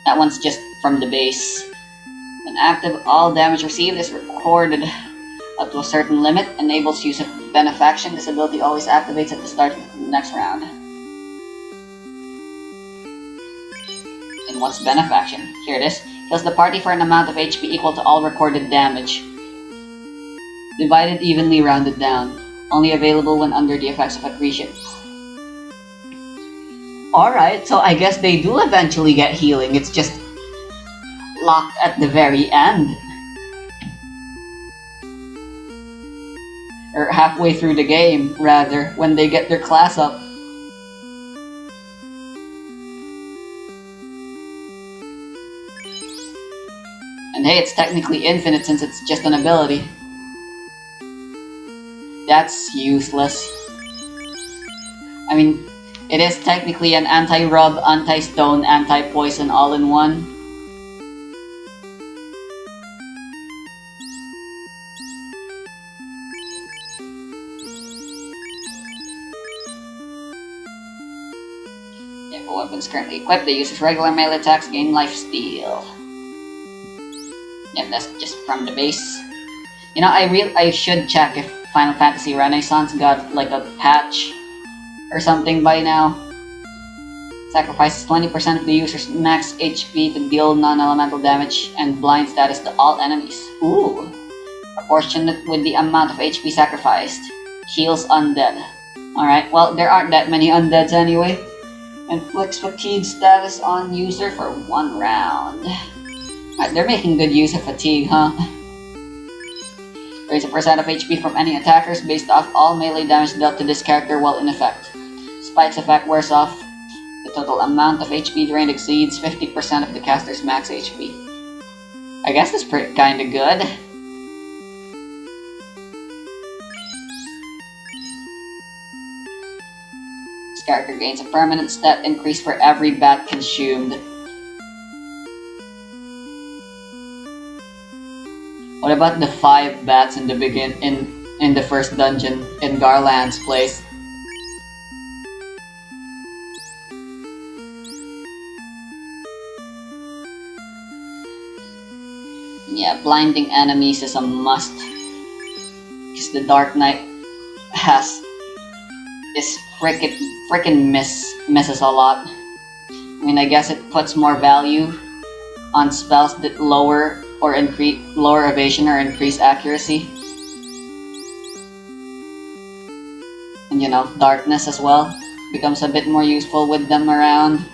That one's just from the base. When active, all damage received is recorded up to a certain limit, enables use of Benefaction. This ability always activates at the start of the next round. And what's Benefaction? Here it is. Heals the party for an amount of HP equal to all recorded damage. Divided evenly, rounded down. Only available when under the effects of accretion. Alright, so I guess they do eventually get healing. It's just locked at the very end. Or halfway through the game, rather, when they get their class up. And hey, it's technically infinite since it's just an ability. That's useless. I mean, it is technically an anti-rub, anti-stone, anti-poison all-in-one. If a weapon's currently equipped, they use its regular melee attacks, gain lifesteal. Yep, that's just from the base. You know, I should check if Final Fantasy Renaissance got like a patch or something by now. Sacrifices 20% of the user's max HP to deal non-elemental damage and blind status to all enemies. Ooh! Proportionate with the amount of HP sacrificed. Heals undead. Alright, well, there aren't that many undeads anyway. Inflicts fatigue status on user for 1 round. Alright, they're making good use of fatigue, huh? Raise a percent of HP from any attackers based off all melee damage dealt to this character while in effect. Spike's effect wears off. The total amount of HP drained exceeds 50% of the caster's max HP. I guess that's kinda good. This character gains a permanent stat increase for every bat consumed. What about the 5 bats in the first dungeon in Garland's place? Yeah, blinding enemies is a must. Because the Dark Knight is frickin' misses a lot. I mean, I guess it puts more value on spells that lower evasion or increase accuracy. And you know, darkness as well becomes a bit more useful with them around.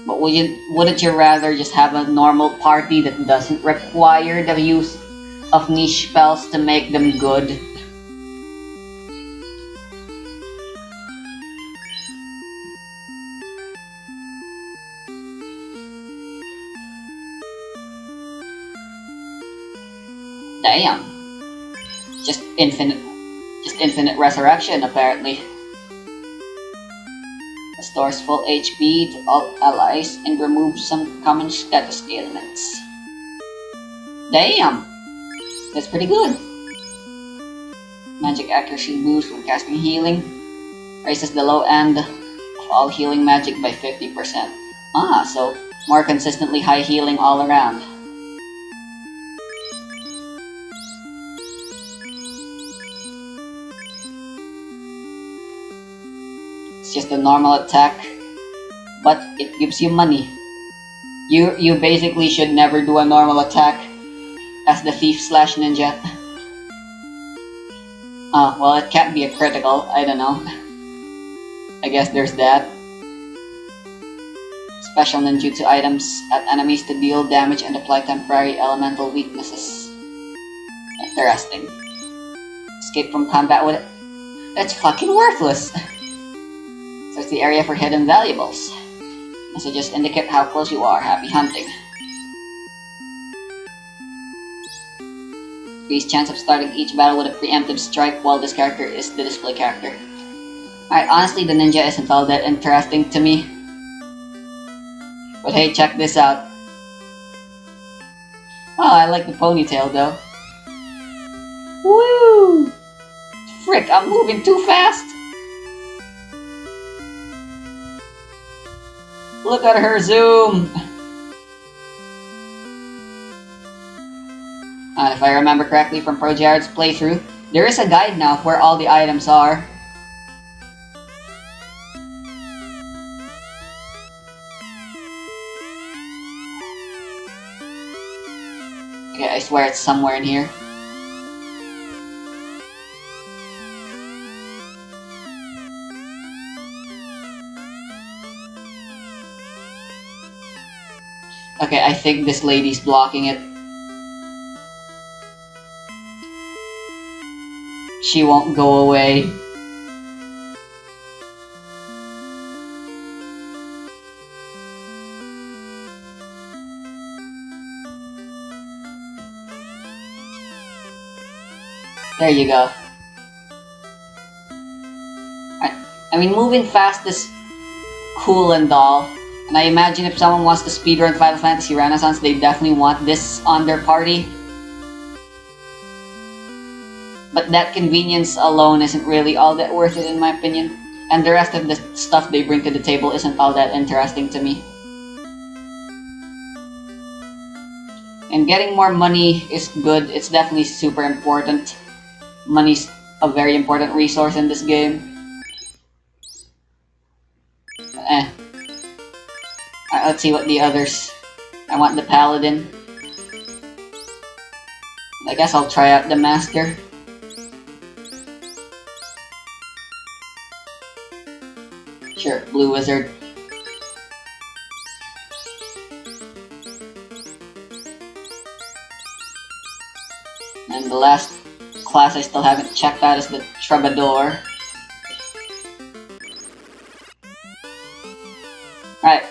But wouldn't you rather just have a normal party that doesn't require the use of niche spells to make them good? Damn. Just infinite resurrection, apparently. Restores full HP to all allies and removes some common status ailments. Damn! That's pretty good. Magic accuracy boost when casting healing. Raises the low end of all healing magic by 50%. Ah, so more consistently high healing all around. It's just a normal attack, but it gives you money. You basically should never do a normal attack as the thief slash ninja. Well, it can't be a critical, I don't know. I guess there's that. Special ninjutsu items at enemies to deal damage and apply temporary elemental weaknesses. Interesting. Escape from combat with it. That's fucking worthless! So it's the area for hidden valuables. Messages indicate how close you are. Happy hunting. Increased chance of starting each battle with a preemptive strike while this character is the display character. Alright, honestly the ninja isn't all that interesting to me. But hey, check this out. Oh, I like the ponytail though. Woo! Frick, I'm moving too fast! Look at her zoom! And if I remember correctly from ProJared's playthrough, there is a guide now of where all the items are. Okay, I swear it's somewhere in here. Okay, I think this lady's blocking it. She won't go away. There you go. I mean, moving fast is cool and all. And I imagine if someone wants to speedrun Final Fantasy Renaissance, they definitely want this on their party. But that convenience alone isn't really all that worth it in my opinion. And the rest of the stuff they bring to the table isn't all that interesting to me. And getting more money is good, it's definitely super important. Money's a very important resource in this game. Alright, let's see what the others... I want the paladin. I guess I'll try out the master. Sure, blue wizard. And the last class I still haven't checked out is the troubadour. Alright.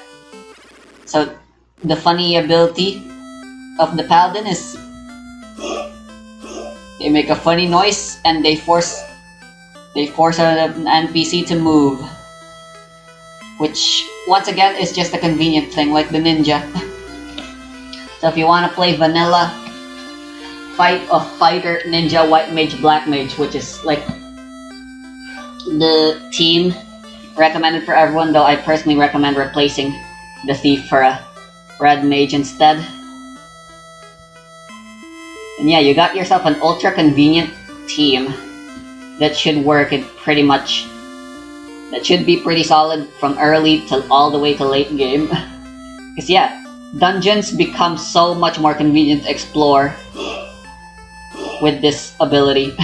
So, the funny ability of the paladin is they make a funny noise and they force an NPC to move. Which, once again, is just a convenient thing, like the ninja. So if you want to play vanilla fight of fighter, ninja, white mage, black mage, which is like the team recommended for everyone, though I personally recommend replacing the thief for a red mage instead. And yeah, you got yourself an ultra convenient team that should work it pretty much. That should be pretty solid from early to all the way to late game. Because yeah, dungeons become so much more convenient to explore with this ability.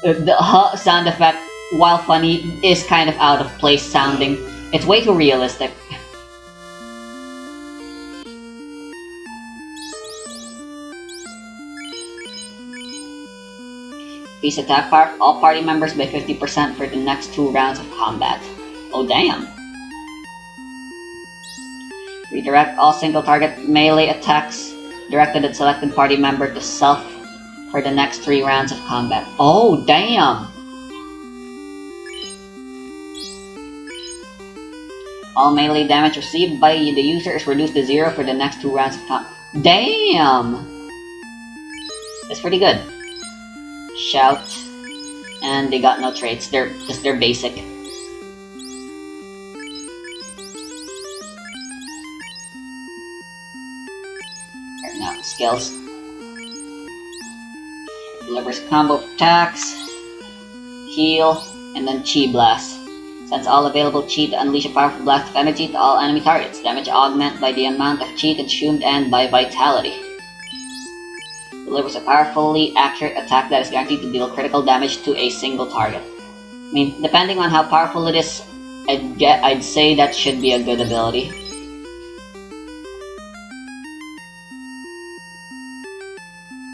The sound effect, while funny, is kind of out of place sounding. It's way too realistic. Increase attack power of all party members by 50% for the next 2 rounds of combat. Oh damn! Redirect all single target melee attacks directed at selected party member to self for the next 3 rounds of combat. Oh damn! All melee damage received by the user is reduced to 0 for the next 2 rounds of combat. Damn! That's pretty good. Shout. And they got no traits. They're basic. Right now, skills. Delivers combo attacks, heal, and then Chi Blast. Sends all available Chi to unleash a powerful blast of energy to all enemy targets. Damage augment by the amount of Chi consumed and by vitality. Delivers a powerfully accurate attack that is guaranteed to deal critical damage to a single target. I mean, depending on how powerful it is, I'd say that should be a good ability.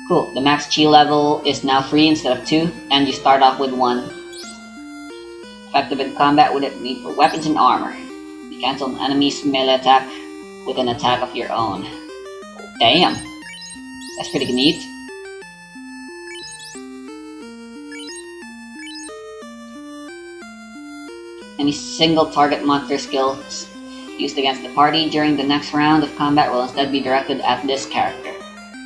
Cool, the max Chi level is now 3 instead of 2, and you start off with 1. Effective in combat with it need for weapons and armor. You cancel an enemy's melee attack with an attack of your own. Damn, that's pretty neat. Any single target monster skills used against the party during the next round of combat will instead be directed at this character.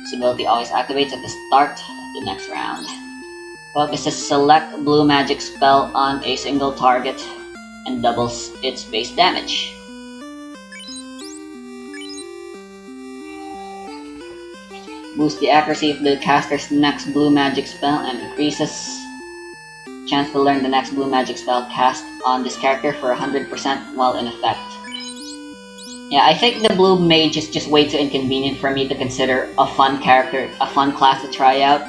This ability always activates at the start of the next round. Focuses select blue magic spell on a single target and doubles its base damage. Boosts the accuracy of the caster's next blue magic spell and increases chance to learn the next blue magic spell cast on this character for 100% while in effect. Yeah, I think the blue mage is just way too inconvenient for me to consider a fun character, a fun class to try out.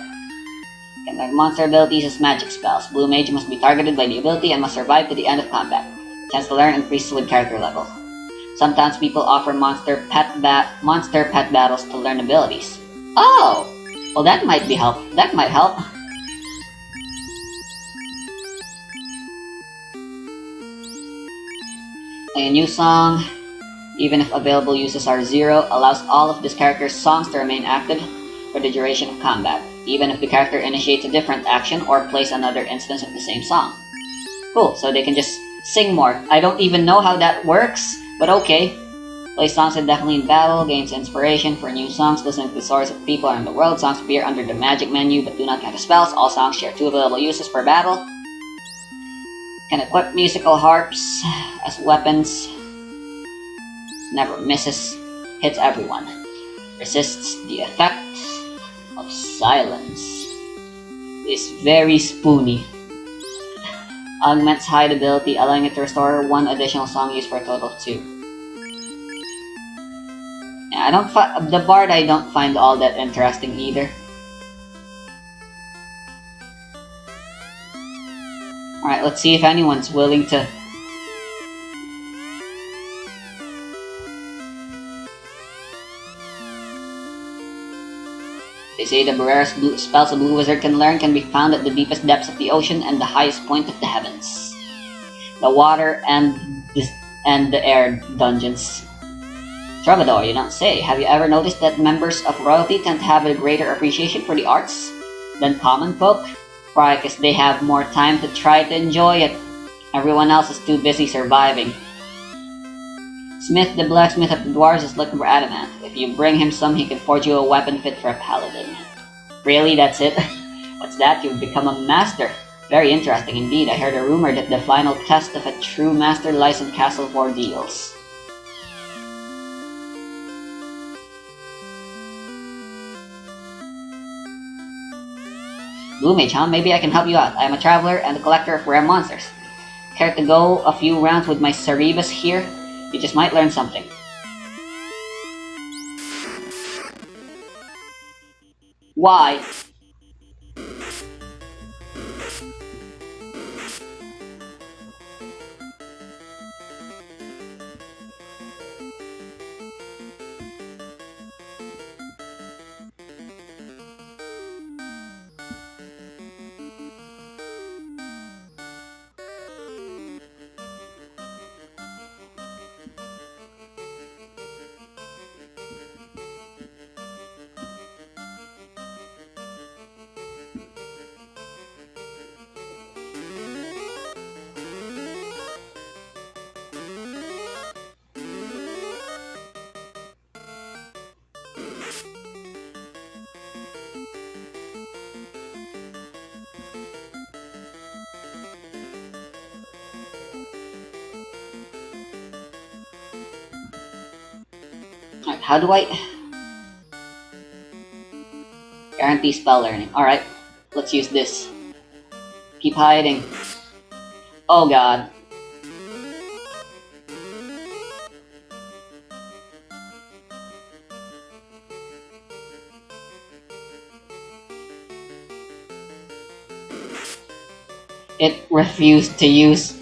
Can learn monster abilities as magic spells. Blue mage must be targeted by the ability and must survive to the end of combat. Chance to learn increases with character level. Sometimes people offer monster pet battles to learn abilities. Oh, well that might help. A new song, even if available uses are 0, allows all of this character's songs to remain active for the duration of combat, even if the character initiates a different action or plays another instance of the same song. Cool, so they can just sing more. I don't even know how that works, but okay. Play songs indefinitely in battle, gains inspiration for new songs, listen to the stories of people around the world. Songs appear under the magic menu but do not count as spells. All songs share 2 available uses per battle. Can equip musical harps as weapons. Never misses. Hits everyone. Resists the effect of silence. Is very spoony. Augments hide ability, allowing it to restore 1 additional song use for a total of 2. Yeah, the bard I don't find all that interesting either. Alright, let's see if anyone's willing to... They say the rarest spells a blue wizard can learn can be found at the deepest depths of the ocean and the highest point of the heavens. The water and the air dungeons. Troubadour, you don't say. Have you ever noticed that members of royalty tend to have a greater appreciation for the arts than common folk? Why? Because they have more time to try to enjoy it. Everyone else is too busy surviving. Smith, the blacksmith of the dwarves, is looking for adamant. If you bring him some, he can forge you a weapon fit for a paladin. Really, that's it? What's that? You've become a master. Very interesting indeed. I heard a rumor that the final test of a true master lies in Castle Ordeals. Blue Mage, huh? Maybe I can help you out. I am a traveler and a collector of rare monsters. Care to go a few rounds with my Cerebus here? You just might learn something. Why? How do I... Guarantee spell learning. Alright, let's use this. Keep hiding. Oh god. It refused to use.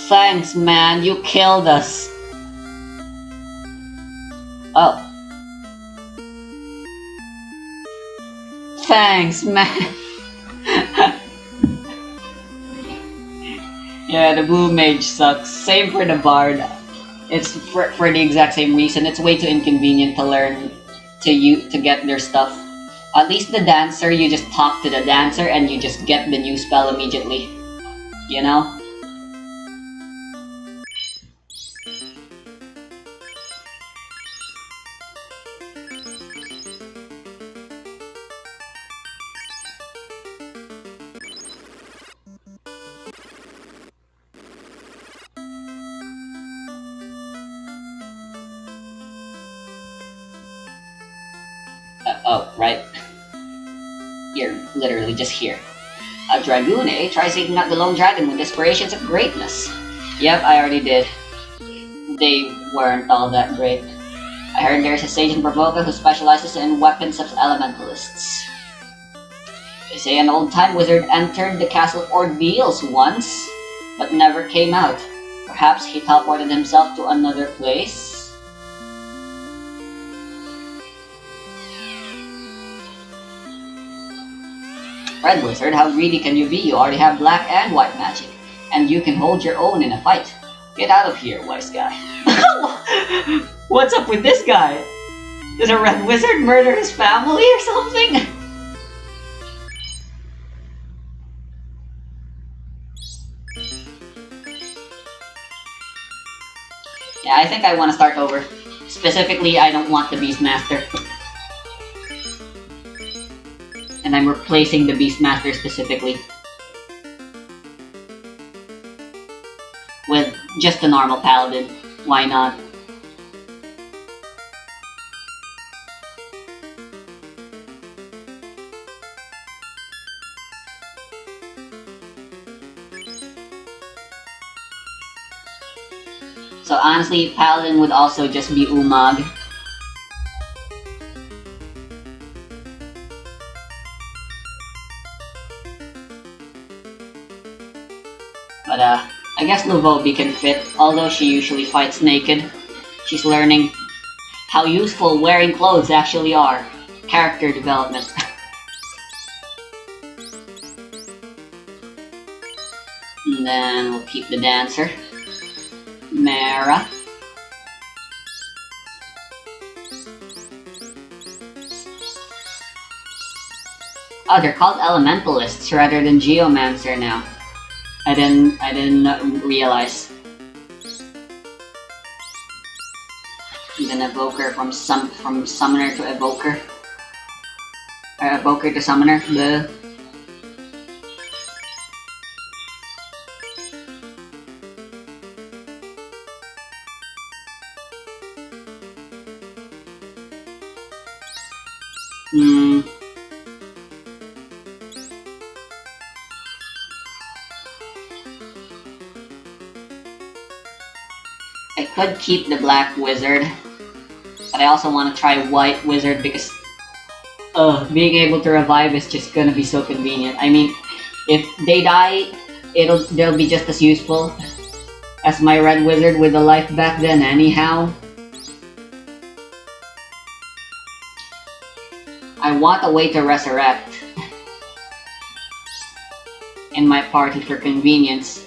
Thanks, man. You killed us. Oh. Thanks, man. Yeah, the blue mage sucks. Same for the bard. It's for the exact same reason. It's way too inconvenient to learn to get their stuff. At least the dancer, you just talk to the dancer and you just get the new spell immediately. You know? Oh, right. You're literally just here. A dragoon, eh? Try seeking out the lone dragon with aspirations of greatness. Yep, I already did. They weren't all that great. I heard there's a sage in Bravoka who specializes in weapons of elementalists. They say an old-time wizard entered the Castle of Ordeals once, but never came out. Perhaps he teleported himself to another place? Red Wizard, how greedy can you be? You already have black and white magic, and you can hold your own in a fight. Get out of here, wise guy. What's up with this guy? Did a Red Wizard murder his family or something? Yeah, I think I want to start over. Specifically, I don't want the Beastmaster. And I'm replacing the Beastmaster specifically with just a normal paladin. Why not? So honestly, paladin would also just be Umag. But I guess Luvobi can fit, although she usually fights naked. She's learning how useful wearing clothes actually are. Character development. And then we'll keep the dancer. Mara. Oh, they're called elementalists rather than geomancer now. I didn't realize. Even evoker from summoner to evoker. Or evoker to summoner. Bleh. I could keep the black wizard, but I also want to try white wizard because being able to revive is just gonna be so convenient. I mean, if they die, they'll be just as useful as my red wizard with the life back then anyhow. I want a way to resurrect in my party for convenience.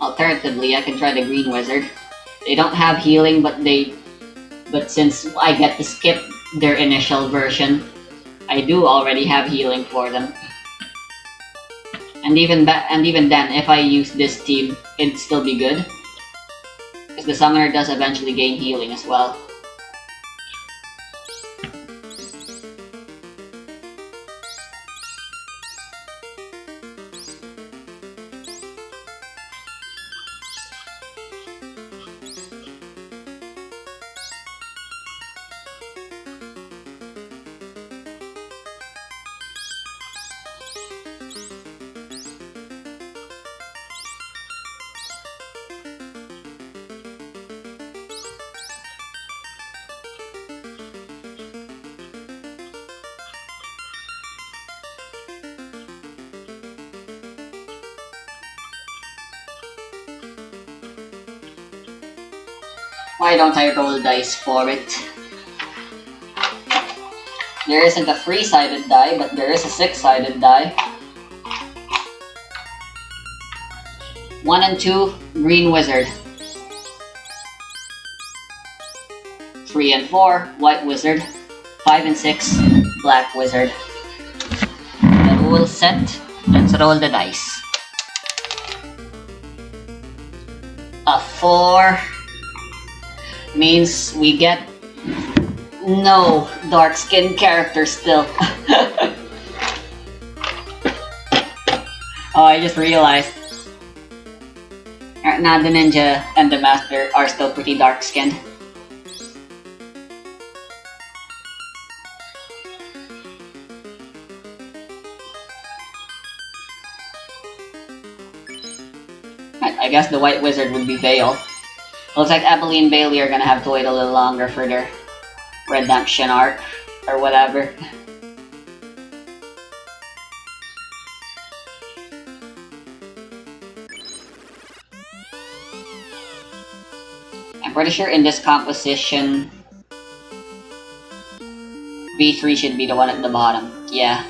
Alternatively, I can try the green wizard. They don't have healing, but since I get to skip their initial version, I do already have healing for them. And even then, if I use this team, it'd still be good. Because the summoner does eventually gain healing as well. Why don't I roll dice for it? There isn't a 3-sided die, but there is a 6-sided die. 1 and 2, green wizard. 3 and 4, white wizard. 5 and 6, black wizard. The rule set. Let's roll the dice. A 4 means we get no dark skin character still. Oh, I just realized. Now the ninja and the master are still pretty dark skinned. I guess the white wizard would be Vale. Looks like Ebony and Bailey are gonna have to wait a little longer for their redemption arc, or whatever. I'm pretty sure in this composition, V3 should be the one at the bottom. Yeah.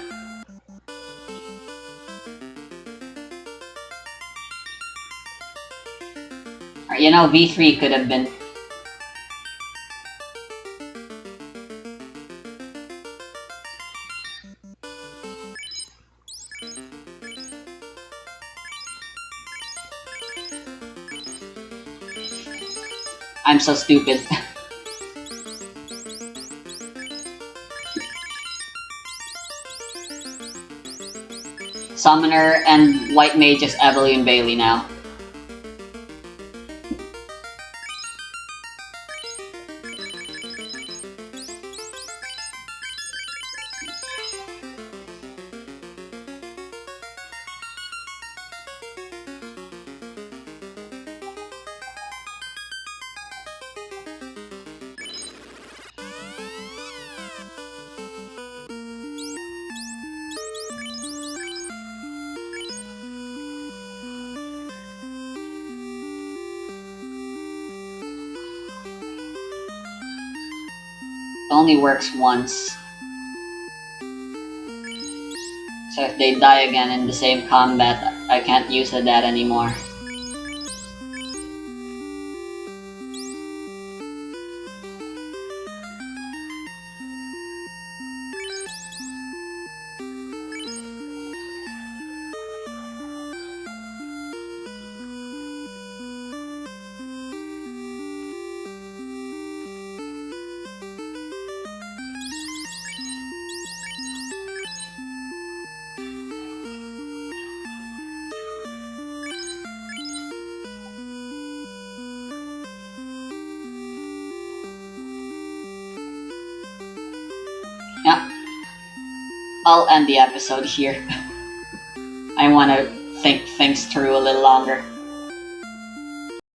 You know, V3 could have been. I'm so stupid. Summoner and white mage is Evely and Bailey now. Only works once. So if they die again in the same combat, I can't use that anymore. Yeah, I'll end the episode here. I want to think things through a little longer.